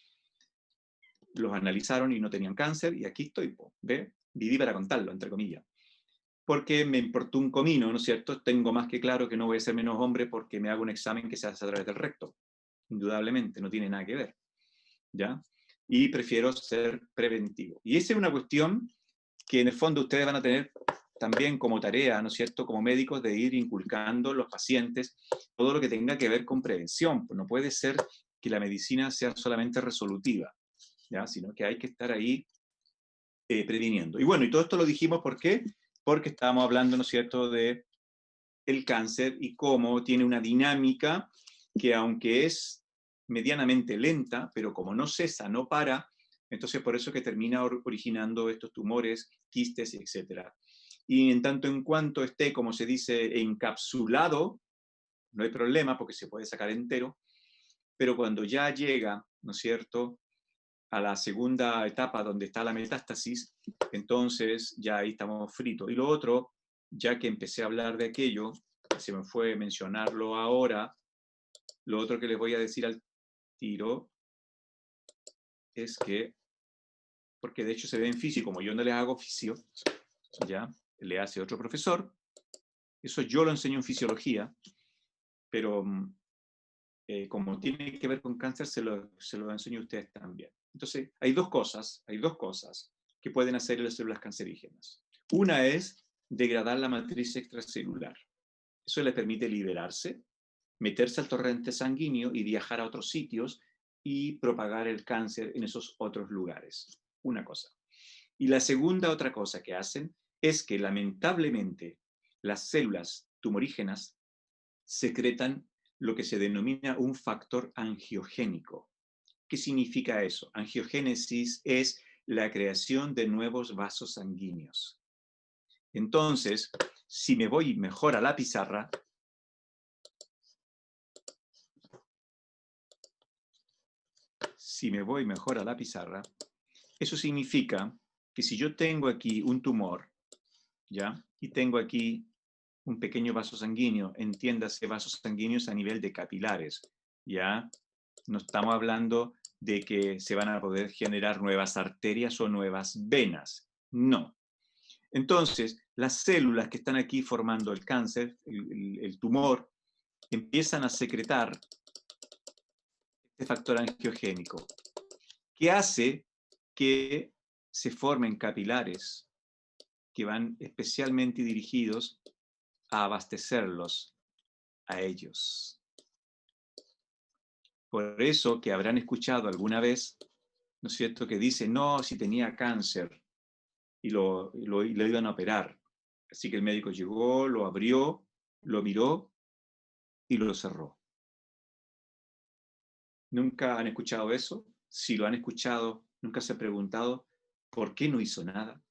los analizaron y no tenían cáncer, y aquí estoy, ¿ve? Viví para contarlo, entre comillas. Porque me importó un comino, ¿no es cierto? Tengo más que claro que no voy a ser menos hombre porque me hago un examen que se hace a través del recto. Indudablemente, no tiene nada que ver, ¿ya? Y prefiero ser preventivo. Y esa es una cuestión que en el fondo ustedes van a tener también como tarea, ¿no es cierto?, como médicos, de ir inculcando a los pacientes todo lo que tenga que ver con prevención. Pues no puede ser que la medicina sea solamente resolutiva, ¿ya? Sino que hay que estar ahí previniendo. Y bueno, y todo esto lo dijimos, ¿por qué? Porque estábamos hablando, ¿no es cierto?, de el cáncer y cómo tiene una dinámica que, aunque es medianamente lenta, pero como no cesa, no para, entonces por eso que termina originando estos tumores, quistes, etc. Y en tanto en cuanto esté, como se dice, encapsulado, no hay problema porque se puede sacar entero, pero cuando ya llega, ¿no es cierto?, a la segunda etapa donde está la metástasis, entonces ya ahí estamos fritos. Y lo otro, ya que empecé a hablar de aquello, se me fue mencionarlo ahora, lo otro que les voy a decir al tiro es que, porque de hecho se ve en fisio, como yo no les hago fisio, ya, le hace otro profesor, eso yo lo enseño en fisiología, pero como tiene que ver con cáncer, se lo enseño a ustedes también. Entonces, hay dos cosas que pueden hacer las células cancerígenas. Una es degradar la matriz extracelular. Eso les permite liberarse, meterse al torrente sanguíneo y viajar a otros sitios y propagar el cáncer en esos otros lugares. Una cosa. Y la segunda otra cosa que hacen es que lamentablemente las células tumorígenas secretan lo que se denomina un factor angiogénico. ¿Qué significa eso? Angiogénesis es la creación de nuevos vasos sanguíneos. Entonces, si me voy mejor a la pizarra, eso significa que si yo tengo aquí un tumor, ¿ya? Y tengo aquí un pequeño vaso sanguíneo, entiéndase vasos sanguíneos a nivel de capilares, ¿ya? No estamos hablando de que se van a poder generar nuevas arterias o nuevas venas, no. Entonces, las células que están aquí formando el cáncer, el tumor, empiezan a secretar este factor angiogénico, que hace que se formen capilares que van especialmente dirigidos a abastecerlos a ellos. Por eso que habrán escuchado alguna vez, ¿no es cierto?, que dice, no, si tenía cáncer y lo iban a operar. Así que el médico llegó, lo abrió, lo miró y lo cerró. ¿Nunca han escuchado eso? Si lo han escuchado, ¿nunca se han preguntado por qué no hizo nada?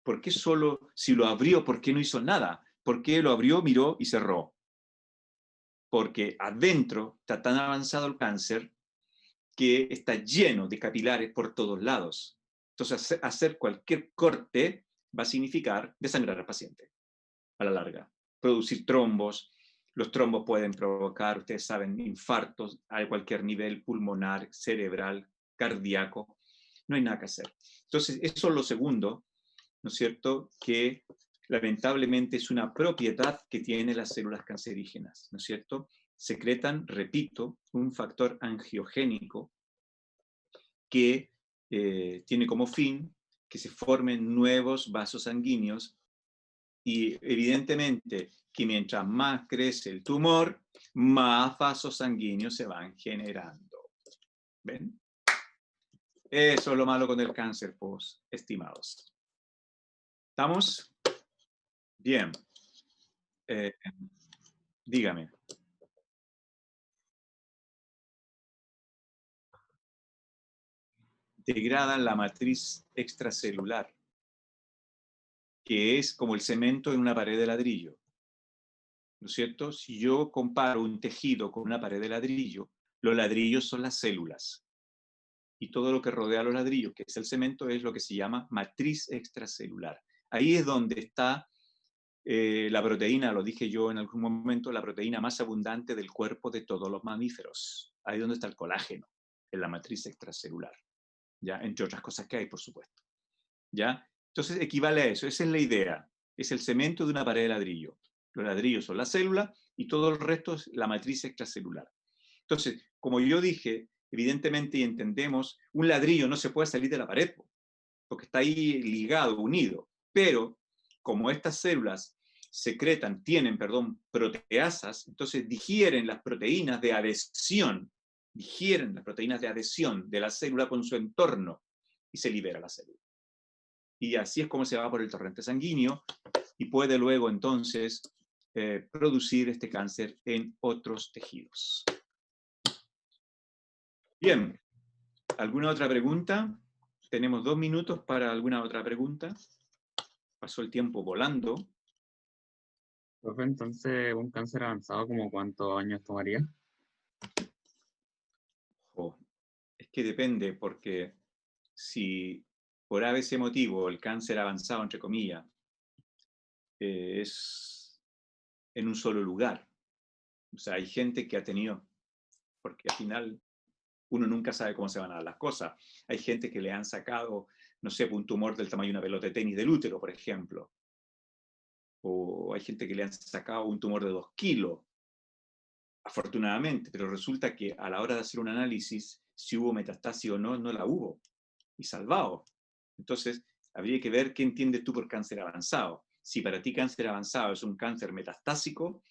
¿Por qué solo, si lo abrió, por qué no hizo nada? ¿Por qué lo abrió, miró y cerró? Porque adentro está tan avanzado el cáncer que está lleno de capilares por todos lados. Entonces, hacer cualquier corte va a significar desangrar al paciente a la larga, producir trombos. Los trombos pueden provocar, ustedes saben, infartos a cualquier nivel, pulmonar, cerebral, cardíaco. No hay nada que hacer. Entonces, eso es lo segundo, ¿no es cierto?, que lamentablemente es una propiedad que tienen las células cancerígenas, ¿no es cierto? Secretan, repito, un factor angiogénico que tiene como fin que se formen nuevos vasos sanguíneos y evidentemente que mientras más crece el tumor, más vasos sanguíneos se van generando. ¿Ven? Eso es lo malo con el cáncer, pues, estimados. ¿Estamos? Bien. Dígame. Degradan la matriz extracelular, que es como el cemento en una pared de ladrillo. ¿No es cierto? Si yo comparo un tejido con una pared de ladrillo, los ladrillos son las células. Y todo lo que rodea a los ladrillos, que es el cemento, es lo que se llama matriz extracelular. Ahí es donde está la proteína, lo dije yo en algún momento, la proteína más abundante del cuerpo de todos los mamíferos. Ahí es donde está el colágeno, en la matriz extracelular. ¿Ya? Entre otras cosas que hay, por supuesto. ¿Ya? Entonces equivale a eso, esa es la idea. Es el cemento de una pared de ladrillo. Los ladrillos son la célula y todo el resto es la matriz extracelular. Entonces, como yo dije, evidentemente y entendemos, un ladrillo no se puede salir de la pared, porque está ahí ligado, unido. Pero, como estas células tienen proteasas, entonces digieren las proteínas de adhesión de la célula con su entorno y se libera la célula. Y así es como se va por el torrente sanguíneo y puede luego entonces producir este cáncer en otros tejidos. Bien, ¿alguna otra pregunta? Tenemos 2 minutos para alguna otra pregunta. Pasó el tiempo volando. Profe, entonces, un cáncer avanzado, ¿como cuántos años tomaría? Es que depende, porque si por ese motivo el cáncer avanzado, entre comillas, es en un solo lugar. O sea, hay gente que ha tenido, porque al final uno nunca sabe cómo se van a dar las cosas. Hay gente que le han sacado, no sé, un tumor del tamaño de una pelota de tenis del útero, por ejemplo. O hay gente que le han sacado un tumor de 2 kilos. afortunadamente, pero resulta que a la hora de hacer un análisis, si hubo metastasis o no, no la hubo, y salvado. Entonces, habría que ver qué entiendes tú por cáncer avanzado. Si para ti cáncer avanzado es un cáncer metastásico,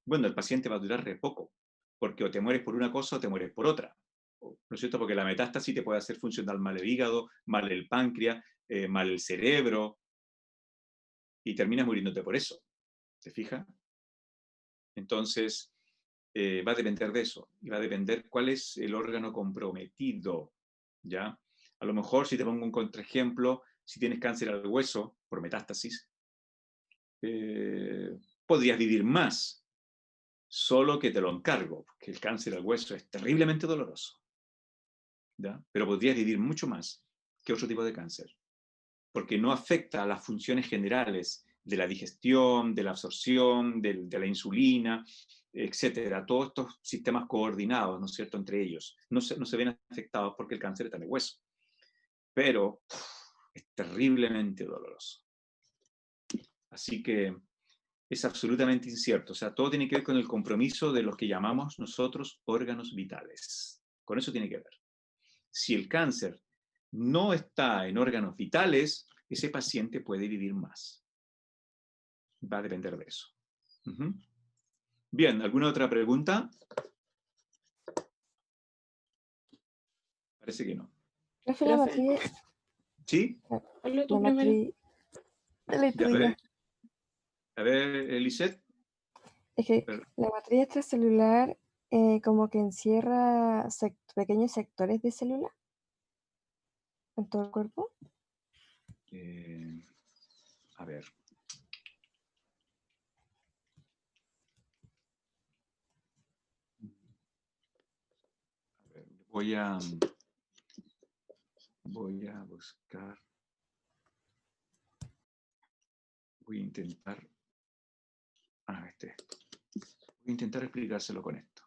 bueno, el paciente va a durar re poco, porque o te mueres por una cosa o te mueres por otra. ¿No es cierto? Porque la metástasis te puede hacer funcionar mal el hígado, mal el páncreas, mal el cerebro, y terminas muriéndote por eso. ¿Te fijas? Entonces, va a depender de eso, y va a depender cuál es el órgano comprometido, ¿ya? A lo mejor, si te pongo un contraejemplo, si tienes cáncer al hueso por metástasis, podrías vivir más, solo que te lo encargo, porque el cáncer al hueso es terriblemente doloroso, ¿ya? Pero podrías vivir mucho más que otro tipo de cáncer, porque no afecta a las funciones generales de la digestión, de la absorción, de la insulina, etcétera, todos estos sistemas coordinados, ¿no es cierto?, entre ellos, no se ven afectados porque el cáncer está en el hueso, pero es terriblemente doloroso. Así que es absolutamente incierto, o sea, todo tiene que ver con el compromiso de los que llamamos nosotros órganos vitales. Con eso tiene que ver. Si el cáncer no está en órganos vitales, ese paciente puede vivir más. Va a depender de eso. Bien, ¿alguna otra pregunta? Parece que no. Profe, la matriz, ¿Sí? Hazlo tú la primero. matriz, dale tú Ya, ya. a ver, Eliseth. Es que Pero- la matriz extracelular como que encierra pequeños sectores de célula en todo el cuerpo. A ver. Voy a buscar. Voy a intentar. Voy a intentar explicárselo con esto.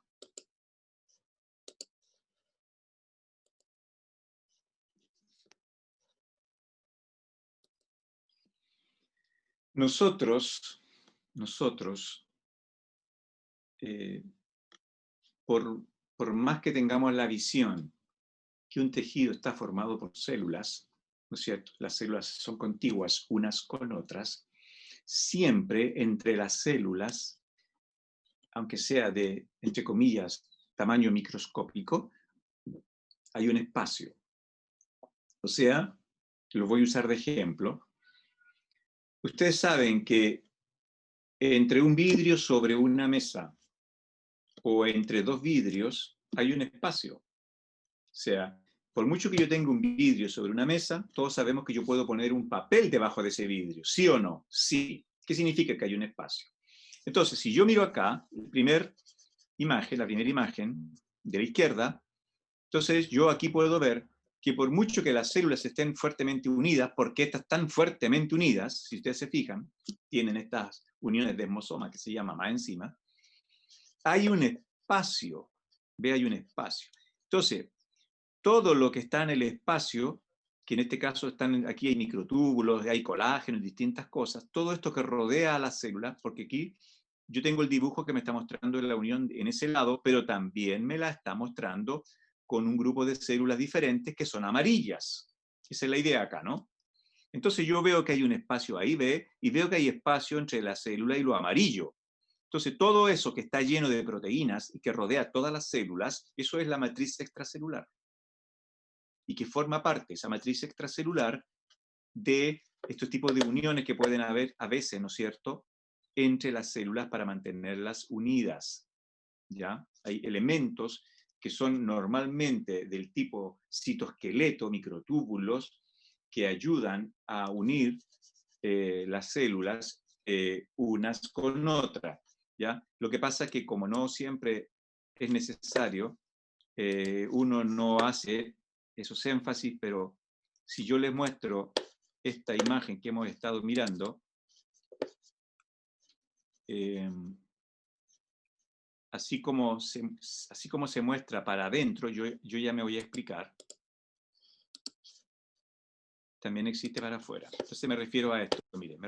Nosotros, por más que tengamos la visión que un tejido está formado por células, ¿no es cierto? Las células son contiguas unas con otras, siempre entre las células, aunque sea de, entre comillas, tamaño microscópico, hay un espacio. O sea, lo voy a usar de ejemplo. Ustedes saben que entre un vidrio sobre una mesa o entre dos vidrios hay un espacio. O sea, por mucho que yo tenga un vidrio sobre una mesa, todos sabemos que yo puedo poner un papel debajo de ese vidrio. ¿Sí o no? Sí. ¿Qué significa que hay un espacio? Entonces, si yo miro acá, la primera imagen de la izquierda, entonces yo aquí puedo ver que por mucho que las células estén fuertemente unidas, porque estas están fuertemente unidas, si ustedes se fijan, tienen estas uniones de desmosoma que se llama más enzima, hay un espacio, hay un espacio. Entonces, todo lo que está en el espacio, que en este caso aquí hay microtúbulos, hay colágeno, distintas cosas, todo esto que rodea a las células, porque aquí yo tengo el dibujo que me está mostrando la unión en ese lado, pero también me la está mostrando con un grupo de células diferentes que son amarillas. Esa es la idea acá, ¿no? Entonces yo veo que hay un espacio ahí, y veo que hay espacio entre la célula y lo amarillo. Entonces todo eso que está lleno de proteínas y que rodea todas las células, eso es la matriz extracelular. Y que forma parte, esa matriz extracelular, de estos tipos de uniones que pueden haber a veces, ¿no es cierto?, entre las células para mantenerlas unidas, ¿ya? Hay elementos que son normalmente del tipo citoesqueleto, microtúbulos, que ayudan a unir las células unas con otras, ¿ya? Lo que pasa es que como no siempre es necesario, uno no hace esos énfasis, pero si yo les muestro esta imagen que hemos estado mirando, así como se muestra para adentro, yo ya me voy a explicar, también existe para afuera. Entonces me refiero a esto, mire,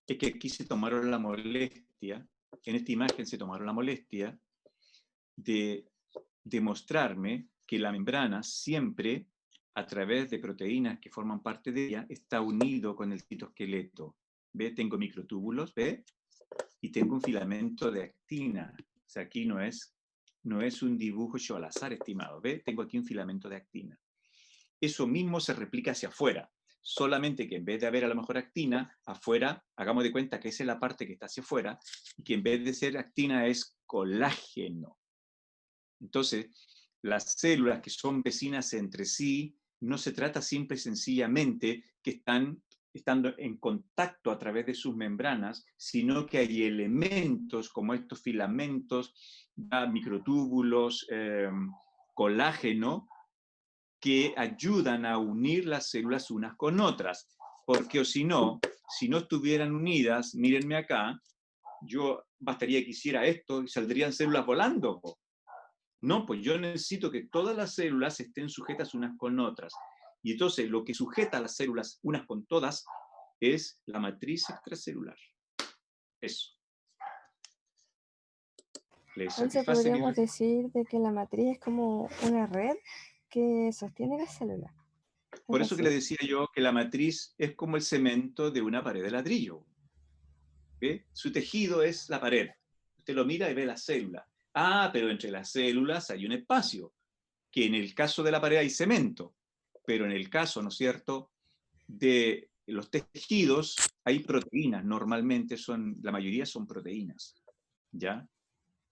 es que aquí se tomaron la molestia, en esta imagen se tomaron la molestia de demostrarme que la membrana siempre, a través de proteínas que forman parte de ella, está unido con el citoesqueleto. ¿Ve? Tengo microtúbulos, ¿ve? Y tengo un filamento de actina. O sea, aquí no es un dibujo hecho al azar, estimado. ¿Ve? Tengo aquí un filamento de actina. Eso mismo se replica hacia afuera. Solamente que en vez de haber a lo mejor actina, afuera, hagamos de cuenta que esa es la parte que está hacia afuera, y que en vez de ser actina es colágeno. Entonces, las células que son vecinas entre sí, no se trata simple y sencillamente que están estando en contacto a través de sus membranas, sino que hay elementos como estos filamentos, microtúbulos, colágeno, que ayudan a unir las células unas con otras. Porque o si no estuvieran unidas, mírenme acá, yo bastaría que hiciera esto y saldrían células volando. No, pues yo necesito que todas las células estén sujetas unas con otras. Y entonces lo que sujeta a las células unas con todas es la matriz extracelular. Eso. ¿Les Entonces satisface mi podríamos respuesta? decir de que la matriz es como una red que sostiene la célula. Por ¿Algo eso que así? le decía yo que la matriz es como el cemento de una pared de ladrillo. ¿Ve? Su tejido es la pared. Usted lo mira y ve la célula. Ah, pero entre las células hay un espacio, que en el caso de la pared hay cemento, pero en el caso, ¿no es cierto?, de los tejidos hay proteínas. Normalmente la mayoría son proteínas, ¿ya?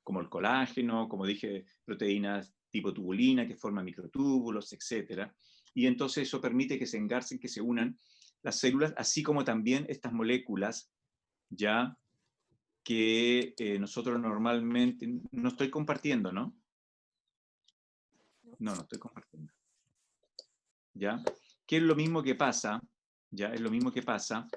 Como el colágeno, como dije, proteínas tipo tubulina que forman microtúbulos, etc. Y entonces eso permite que se engarcen, que se unan las células, así como también estas moléculas, ya que nosotros normalmente, no estoy compartiendo, ¿no? No estoy compartiendo. ¿Ya? Que es lo mismo que pasa, ¿ya? Es lo mismo que pasa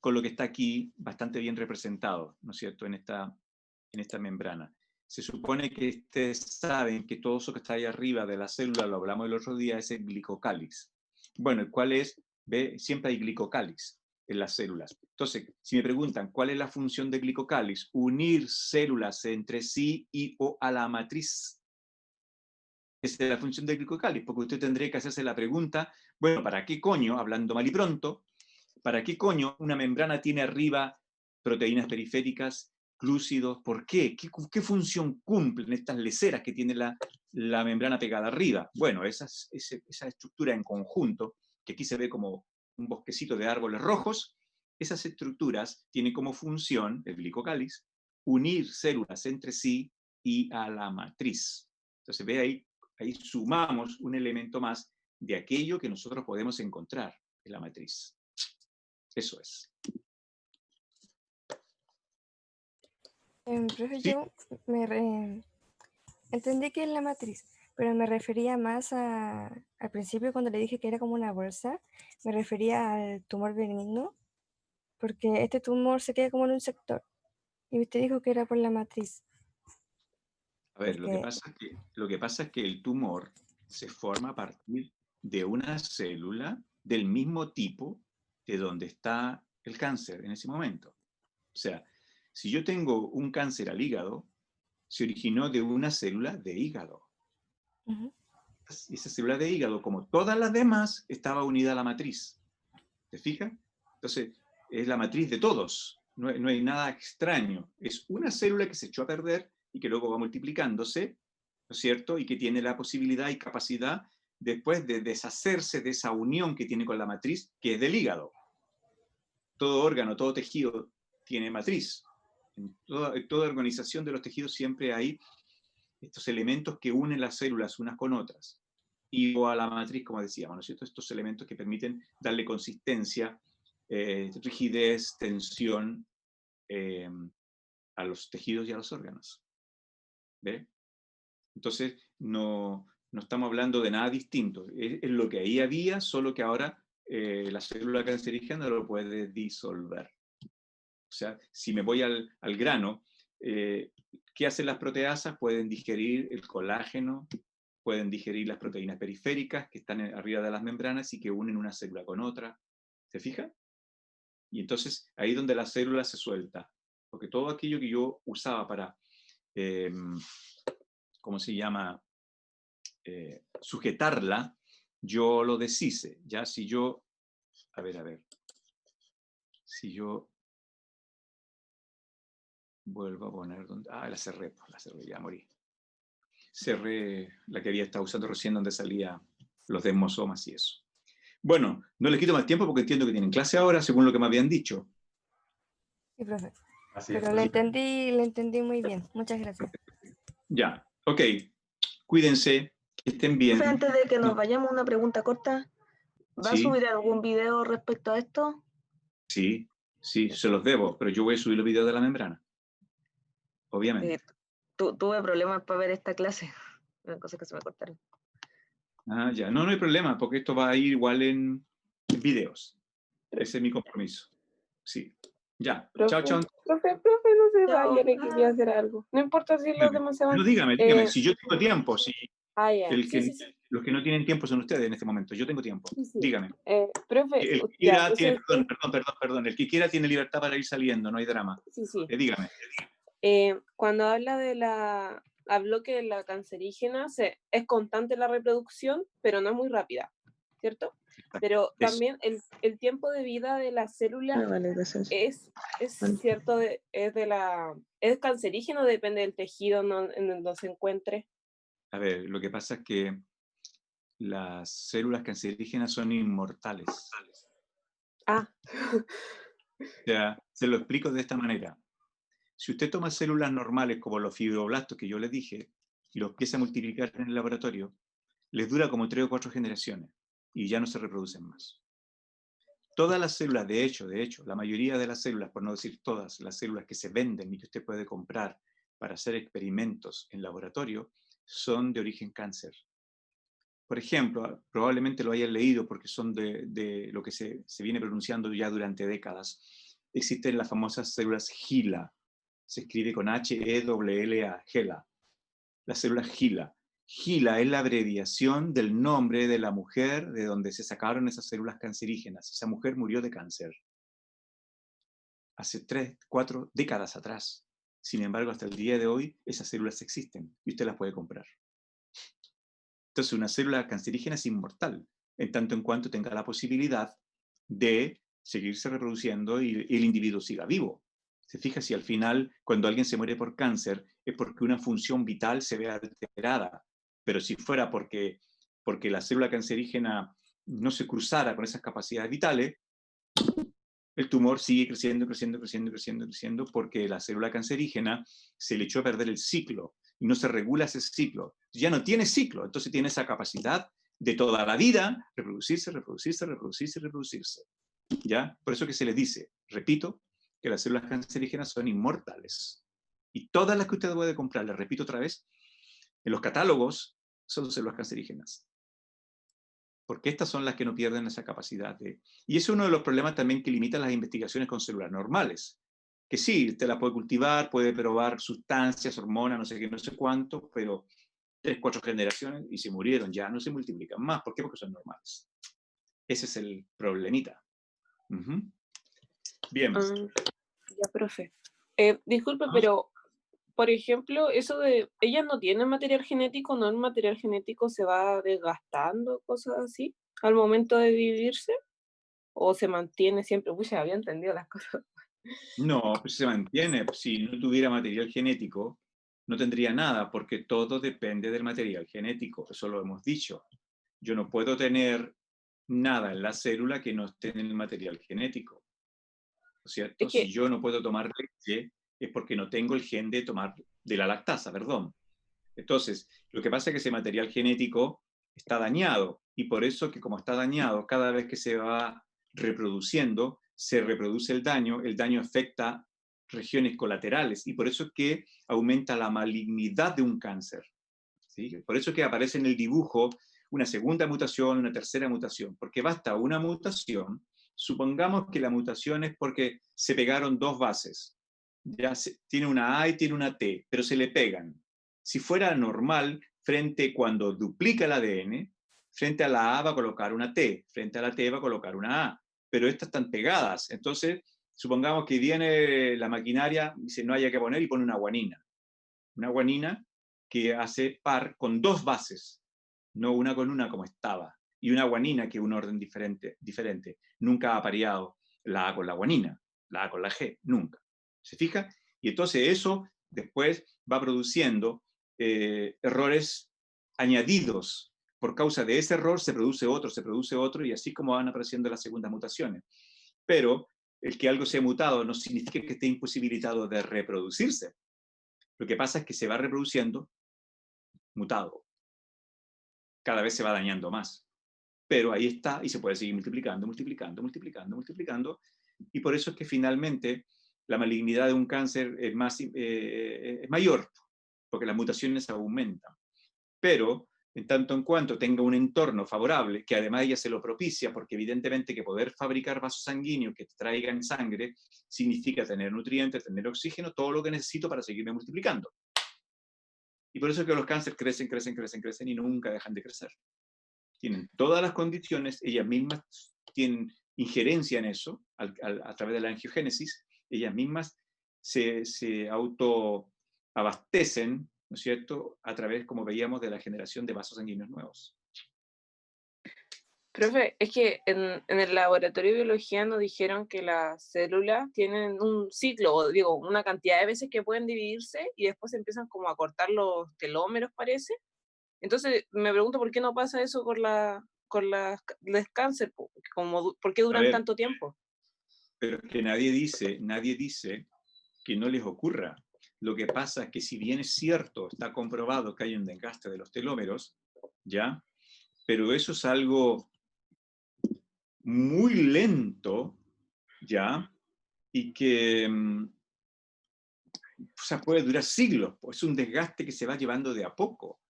con lo que está aquí bastante bien representado, ¿no es cierto?, en esta membrana. Se supone que ustedes saben que todo eso que está ahí arriba de la célula, lo hablamos el otro día, es el glicocálix. Bueno, ¿cuál es? ¿Ve? Siempre hay glicocálix en las células. Entonces, si me preguntan cuál es la función del glicocálix, unir células entre sí y o a la matriz. Esa es la función del glicocálix, porque usted tendría que hacerse la pregunta, bueno, ¿para qué coño, hablando mal y pronto, para qué coño una membrana tiene arriba proteínas periféricas, glúcidos? ¿Por qué? ¿Qué función cumplen estas leceras que tiene la membrana pegada arriba? Bueno, esa estructura en conjunto, que aquí se ve como un bosquecito de árboles rojos, esas estructuras tienen como función, el glicocálix, unir células entre sí y a la matriz. Entonces ve ahí sumamos un elemento más de aquello que nosotros podemos encontrar en la matriz. Eso es. Profe, ¿Sí? yo entendí que es la matriz, pero me refería más al principio cuando le dije que era como una bolsa, me refería al tumor benigno, porque este tumor se queda como en un sector, y usted dijo que era por la matriz, A ver, lo que porque, pasa es que el tumor se forma a partir de una célula del mismo tipo de donde está el cáncer en ese momento. O sea, si yo tengo un cáncer al hígado, se originó de una célula de hígado. ujú. Y esa célula de hígado, como todas las demás, estaba unida a la matriz. ¿Te fijas? Entonces, es la matriz de todos. No hay nada extraño. Es una célula que se echó a perder y que luego va multiplicándose, ¿no es cierto? Y que tiene la posibilidad y capacidad después de deshacerse de esa unión que tiene con la matriz, que es del hígado. Todo órgano, todo tejido tiene matriz. En toda organización de los tejidos siempre hay estos elementos que unen las células unas con otras. Y o a la matriz, como decíamos, ¿no es cierto? Estos elementos que permiten darle consistencia, rigidez, tensión a los tejidos y a los órganos. ¿Ve? Entonces, no estamos hablando de nada distinto. Es lo que ahí había, solo que ahora la célula cancerígena lo puede disolver. O sea, si me voy al grano, ¿qué hacen las proteasas? Pueden digerir el colágeno, pueden digerir las proteínas periféricas que están arriba de las membranas y que unen una célula con otra. ¿Se fija? Y entonces ahí es donde la célula se suelta. Porque todo aquello que yo usaba para ¿cómo se llama? Sujetarla, yo lo deshice. Ya si yo, a ver, si yo vuelvo a poner, la cerré, ya morí. Cerré la que había estado usando recién donde salía los desmosomas y eso. Bueno, no les quito más tiempo porque entiendo que tienen clase ahora, según lo que me habían dicho. Sí, profe. Así es. Pero le entendí muy bien. Muchas gracias. Ya, ok. Cuídense, que estén bien. Profe, antes de que nos vayamos, una pregunta corta. ¿Va a Sí. subir algún video respecto a esto? Sí, se los debo, pero yo voy a subir los videos de la membrana. Obviamente. Tuve problemas para ver esta clase. Eran cosas que se me cortaron. Ah, ya. No hay problema, porque esto va a ir igual en videos. Ese es mi compromiso. Sí. Ya. Profe, Chao. profe, no se Chao. vaya, le quería hacer algo. No importa si los demás se van. No, dígame. Si yo tengo tiempo, si Ya. Sí. los que no tienen tiempo son ustedes en este momento. Yo tengo tiempo. Sí. Dígame. Profe, El que ya, quiera tiene, perdón. El que quiera tiene libertad para ir saliendo, no hay drama. Sí. Dígame. Cuando habló que la cancerígena es constante la reproducción, pero no es muy rápida, ¿cierto? Pero también el tiempo de vida de la célula es cierto, es cancerígeno, depende del tejido en donde se encuentre. A ver, lo que pasa es que las células cancerígenas son inmortales. Ah. O sea, se lo explico de esta manera. Si usted toma células normales como los fibroblastos que yo les dije y los empieza a multiplicar en el laboratorio, les dura como 3 o 4 generaciones y ya no se reproducen más. Todas las células, de hecho, la mayoría de las células, por no decir todas, las células que se venden y que usted puede comprar para hacer experimentos en laboratorio, son de origen cáncer. Por ejemplo, probablemente lo hayan leído porque son de lo que se viene pronunciando ya durante décadas. Existen las famosas células HeLa. Se escribe con H-E-L-L-A, HeLa. Las células HeLa. HeLa es la abreviación del nombre de la mujer de donde se sacaron esas células cancerígenas. Esa mujer murió de cáncer hace 3, 4 décadas atrás. Sin embargo, hasta el día de hoy, esas células existen y usted las puede comprar. Entonces, una célula cancerígena es inmortal, en tanto en cuanto tenga la posibilidad de seguirse reproduciendo y el individuo siga vivo. Se fija si al final, cuando alguien se muere por cáncer, es porque una función vital se ve alterada. Pero si fuera porque la célula cancerígena no se cruzara con esas capacidades vitales, el tumor sigue creciendo, porque la célula cancerígena se le echó a perder el ciclo y no se regula ese ciclo. Ya no tiene ciclo, entonces tiene esa capacidad de toda la vida reproducirse. ¿Ya? Por eso que se le dice, repito, que las células cancerígenas son inmortales. Y todas las que usted puede comprar, les repito otra vez, en los catálogos son células cancerígenas. Porque estas son las que no pierden esa capacidad de... Y es uno de los problemas también que limita las investigaciones con células normales. Que sí, usted las puede cultivar, puede probar sustancias, hormonas, no sé qué, no sé cuánto, pero 3, 4 generaciones y se murieron, ya no se multiplican más. ¿Por qué? Porque son normales. Ese es el problemita. Bien. Ya, profe. Disculpe, pero, por ejemplo, eso de, ellas no tienen material genético, ¿no? El material genético se va desgastando, cosas así, al momento de dividirse, o se mantiene siempre. Uy, ya había entendido las cosas. No, pues se mantiene. Si no tuviera material genético, no tendría nada, porque todo depende del material genético. Eso lo hemos dicho. Yo no puedo tener nada en la célula que no esté en el material genético. ¿No es cierto? Es que... Si yo no puedo tomar leche, es porque no tengo el gen de la lactasa, perdón. Entonces, lo que pasa es que ese material genético está dañado, y por eso que como está dañado, cada vez que se va reproduciendo, se reproduce el daño afecta regiones colaterales, y por eso es que aumenta la malignidad de un cáncer. ¿Sí? Por eso es que aparece en el dibujo una segunda mutación, una tercera mutación, porque basta una mutación. Supongamos que la mutación es porque se pegaron 2 bases. Ya tiene una A y tiene una T, pero se le pegan. Si fuera normal, cuando duplica el ADN, frente a la A va a colocar una T, frente a la T va a colocar una A, pero estas están pegadas. Entonces, supongamos que viene la maquinaria, dice no haya que poner, y pone una guanina. Una guanina que hace par con dos bases, no una con una como estaba, y una guanina que es un orden diferente. Nunca ha apareado la A con la guanina, la A con la G, nunca. ¿Se fija? Y entonces eso después va produciendo errores añadidos. Por causa de ese error se produce otro, y así como van apareciendo las segundas mutaciones. Pero el que algo sea mutado no significa que esté imposibilitado de reproducirse. Lo que pasa es que se va reproduciendo mutado. Cada vez se va dañando más. Pero ahí está y se puede seguir multiplicando, y por eso es que finalmente la malignidad de un cáncer es mayor, porque las mutaciones aumentan. Pero en tanto en cuanto tenga un entorno favorable, que además ella se lo propicia, porque evidentemente que poder fabricar vasos sanguíneos que traigan sangre significa tener nutrientes, tener oxígeno, todo lo que necesito para seguirme multiplicando. Y por eso es que los cánceres crecen y nunca dejan de crecer. Tienen todas las condiciones, ellas mismas tienen injerencia en eso, a través de la angiogénesis, ellas mismas se autoabastecen, ¿no es cierto?, a través, como veíamos, de la generación de vasos sanguíneos nuevos. Profe, es que en el laboratorio de biología nos dijeron que las células tienen un ciclo, o digo, una cantidad de veces que pueden dividirse y después empiezan como a cortar los telómeros, parece. Entonces me pregunto por qué no pasa eso con los cáncer, ¿por qué A duran ver, tanto tiempo? pero que nadie dice que no les ocurra. Lo que pasa es que si bien es cierto, está comprobado que hay un desgaste de los telómeros, ¿ya? Pero eso es algo muy lento, ¿ya? Y que o sea, puede durar siglos, pues es un desgaste que se va llevando de a poco.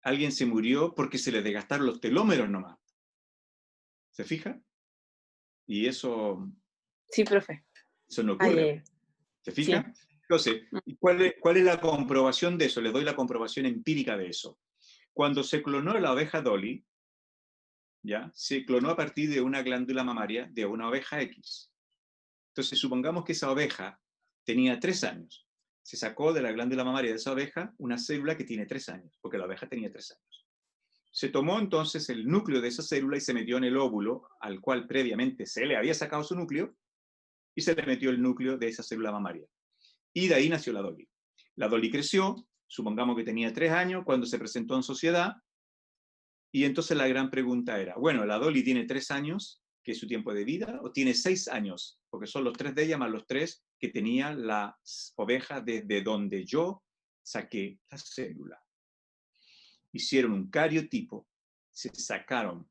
Alguien se murió porque se le desgastaron los telómeros nomás. ¿Se fija? Y eso Sí, profe. no ocurre. ¿Se fija? Sí. Entonces, ¿cuál es la comprobación de eso? Les doy la comprobación empírica de eso. Cuando se clonó la oveja Dolly, ¿ya? Se clonó a partir de una glándula mamaria de una oveja X. Entonces, supongamos que esa oveja tenía 3 años. Se sacó de la glándula mamaria de esa oveja una célula que tiene 3 años, porque la oveja tenía 3 años. Se tomó entonces el núcleo de esa célula y se metió en el óvulo, al cual previamente se le había sacado su núcleo, y se le metió el núcleo de esa célula mamaria. Y de ahí nació la Dolly. La Dolly creció, supongamos que tenía 3 años cuando se presentó en sociedad, y entonces la gran pregunta era, bueno, ¿la Dolly tiene 3 años, que es su tiempo de vida, o tiene 6 años, porque son los 3 de ella más los 3 que tenía la oveja desde donde yo saqué la célula? Hicieron un cariotipo, se sacaron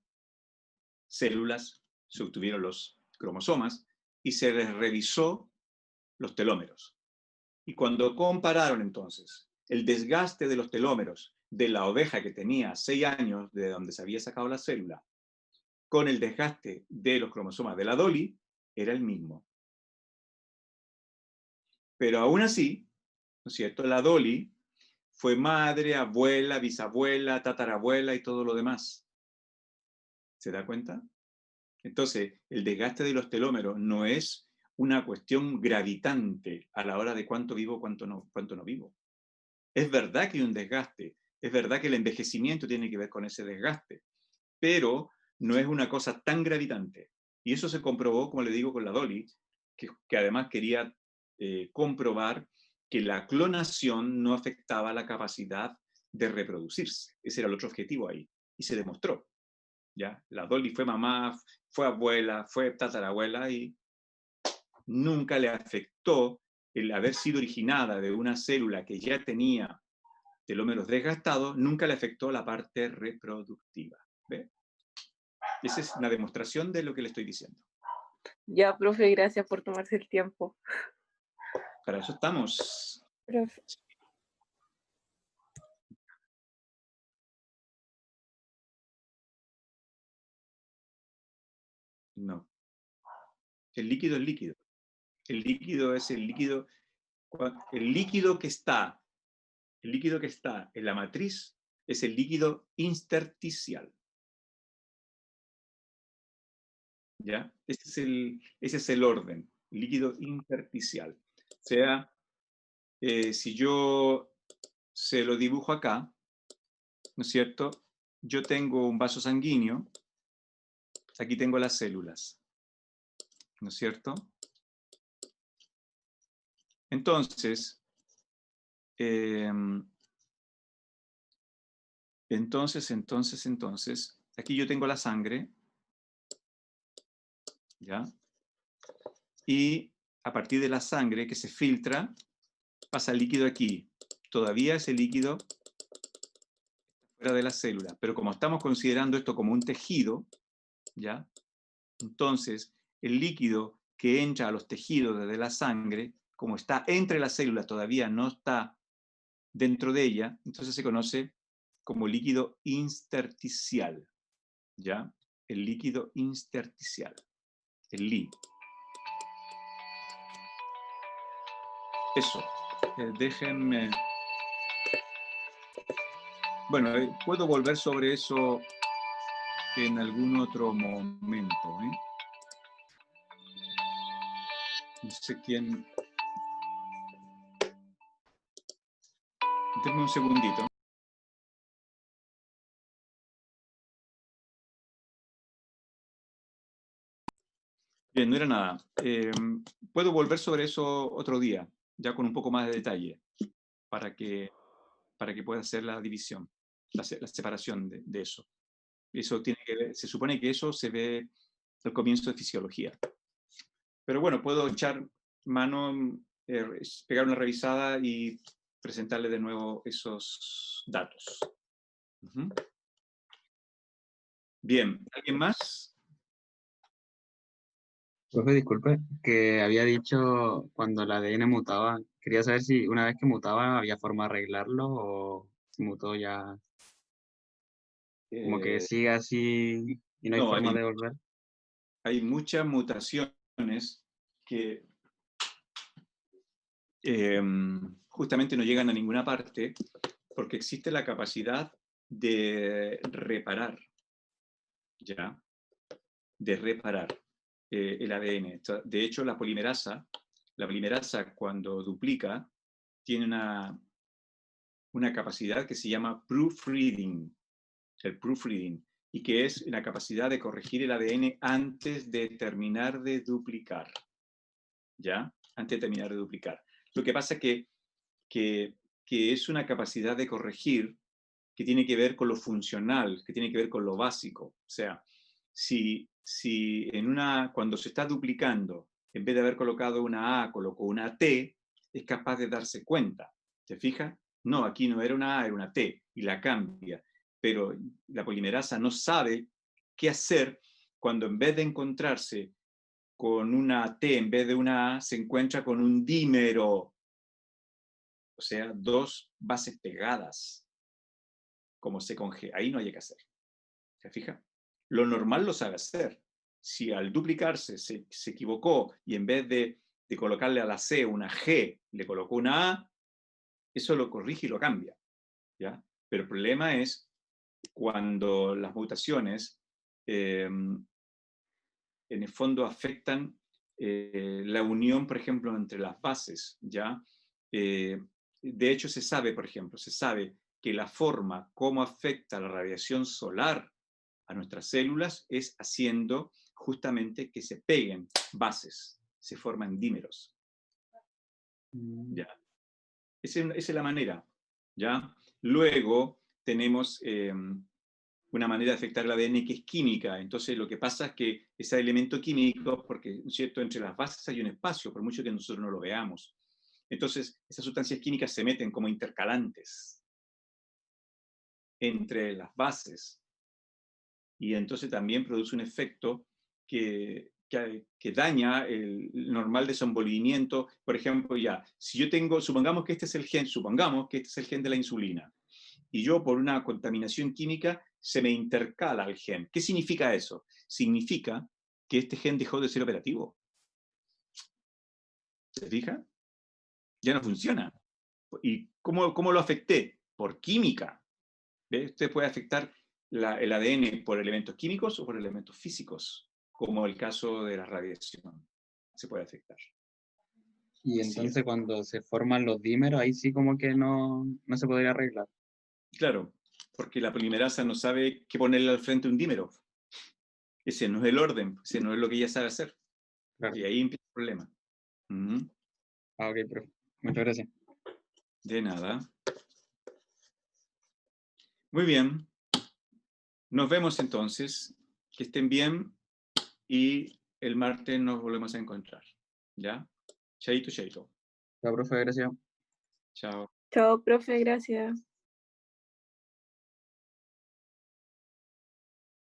células, se obtuvieron los cromosomas y se les revisó los telómeros. Y cuando compararon entonces el desgaste de los telómeros de la oveja que tenía 6 años de donde se había sacado la célula con el desgaste de los cromosomas de la Dolly, era el mismo. Pero aún así, ¿no es cierto?, la Dolly fue madre, abuela, bisabuela, tatarabuela y todo lo demás. ¿Se da cuenta? Entonces, el desgaste de los telómeros no es una cuestión gravitante a la hora de cuánto vivo, cuánto no vivo. Es verdad que hay un desgaste, es verdad que el envejecimiento tiene que ver con ese desgaste, pero no es una cosa tan gravitante. Y eso se comprobó, como le digo, con la Dolly, que además quería comprobar que la clonación no afectaba la capacidad de reproducirse. Ese era el otro objetivo ahí. Y se demostró. ¿Ya? La Dolly fue mamá, fue abuela, fue tatarabuela y nunca le afectó el haber sido originada de una célula que ya tenía telómeros desgastados, nunca le afectó la parte reproductiva. ¿Ve? Esa es una demostración de lo que le estoy diciendo. Ya, profe, gracias por tomarse el tiempo. Para eso estamos. Profe, No. El líquido es líquido. El líquido es el líquido. El líquido que está en la matriz es el líquido intersticial. ¿Ya? Ese es el orden, líquido intersticial. Sea si yo se lo dibujo acá, ¿no es cierto? Yo tengo un vaso sanguíneo, aquí tengo las células, ¿no es cierto? Entonces, aquí yo tengo la sangre, ¿ya? Y a partir de la sangre que se filtra, pasa el líquido aquí. Todavía ese líquido fuera de la célula, pero como estamos considerando esto como un tejido, ¿ya? Entonces, el líquido que entra a los tejidos desde la sangre, como está entre las células, todavía no está dentro de ella, entonces se conoce como líquido intersticial, ¿ya? El líquido intersticial, el LI. Eso, déjenme... Bueno, puedo volver sobre eso en algún otro momento, ¿eh? No sé quién... Denme un segundito. Bien, no era nada. Puedo volver sobre eso otro día, ya con un poco más de detalle, para que pueda hacer la división, la separación de eso. Eso tiene que ver, se supone que eso se ve al comienzo de fisiología. Pero bueno, puedo echar mano, pegar una revisada y presentarle de nuevo esos datos. Bien, ¿alguien más? Profe, disculpe, que había dicho cuando el ADN mutaba, quería saber si una vez que mutaba había forma de arreglarlo o si mutó ya como que sigue así y no hay No, forma de volver. hay muchas mutaciones que justamente no llegan a ninguna parte porque existe la capacidad de reparar, ¿ya? De reparar el ADN. De hecho, la polimerasa cuando duplica tiene una capacidad que se llama proofreading, el proofreading, y que es la capacidad de corregir el ADN antes de terminar de duplicar, ¿ya? Antes de terminar de duplicar. Lo que pasa es que es una capacidad de corregir que tiene que ver con lo funcional, que tiene que ver con lo básico. O sea, si cuando se está duplicando, en vez de haber colocado una A, colocó una T, es capaz de darse cuenta. ¿Te fijas? No, aquí no era una A, era una T, y la cambia. Pero la polimerasa no sabe qué hacer cuando en vez de encontrarse con una T en vez de una A, se encuentra con un dímero. O sea, dos bases pegadas. Como se congela. Ahí no hay que hacer. ¿Se fija? Lo normal lo sabe hacer. Si al duplicarse se equivocó y en vez de colocarle a la C una G, le colocó una A, eso lo corrige y lo cambia, ¿ya? Pero el problema es cuando las mutaciones en el fondo afectan la unión, por ejemplo, entre las bases, ¿ya? De hecho, se sabe, por ejemplo, se sabe que la forma como afecta la radiación solar a nuestras células es haciendo justamente que se peguen bases, se forman dímeros. ¿Ya? Esa es la manera. ¿Ya? Luego tenemos una manera de afectar el ADN que es química. Entonces lo que pasa es que ese elemento químico, porque ¿no es cierto? Entre las bases hay un espacio, por mucho que nosotros no lo veamos. Entonces esas sustancias químicas se meten como intercalantes entre las bases. Y entonces también produce un efecto que daña el normal desenvolvimiento. Por ejemplo, ya, si yo tengo, supongamos que este es el gen de la insulina, y yo por una contaminación química se me intercala el gen. ¿Qué significa eso? Significa que este gen dejó de ser operativo. ¿Se fija? Ya no funciona. ¿Y cómo lo afecté? Por química. ¿Ve? Usted puede afectar el ADN por elementos químicos o por elementos físicos, como el caso de la radiación. Se puede afectar. Y Sí. entonces cuando se forman los dímeros, ahí sí como que no se podría arreglar. Claro, porque la polimerasa no sabe qué ponerle al frente a un dímero. Ese no es el orden, ese no es lo que ella sabe hacer. Claro. Y ahí empieza el problema. Ujú. Ah, ok, profe. Muchas gracias. De nada. Muy bien. Nos vemos entonces. Que estén bien y el martes nos volvemos a encontrar. ¿Ya? Chaito, chaito. Chao, profe, gracias. Chao. Chao, profe, gracias.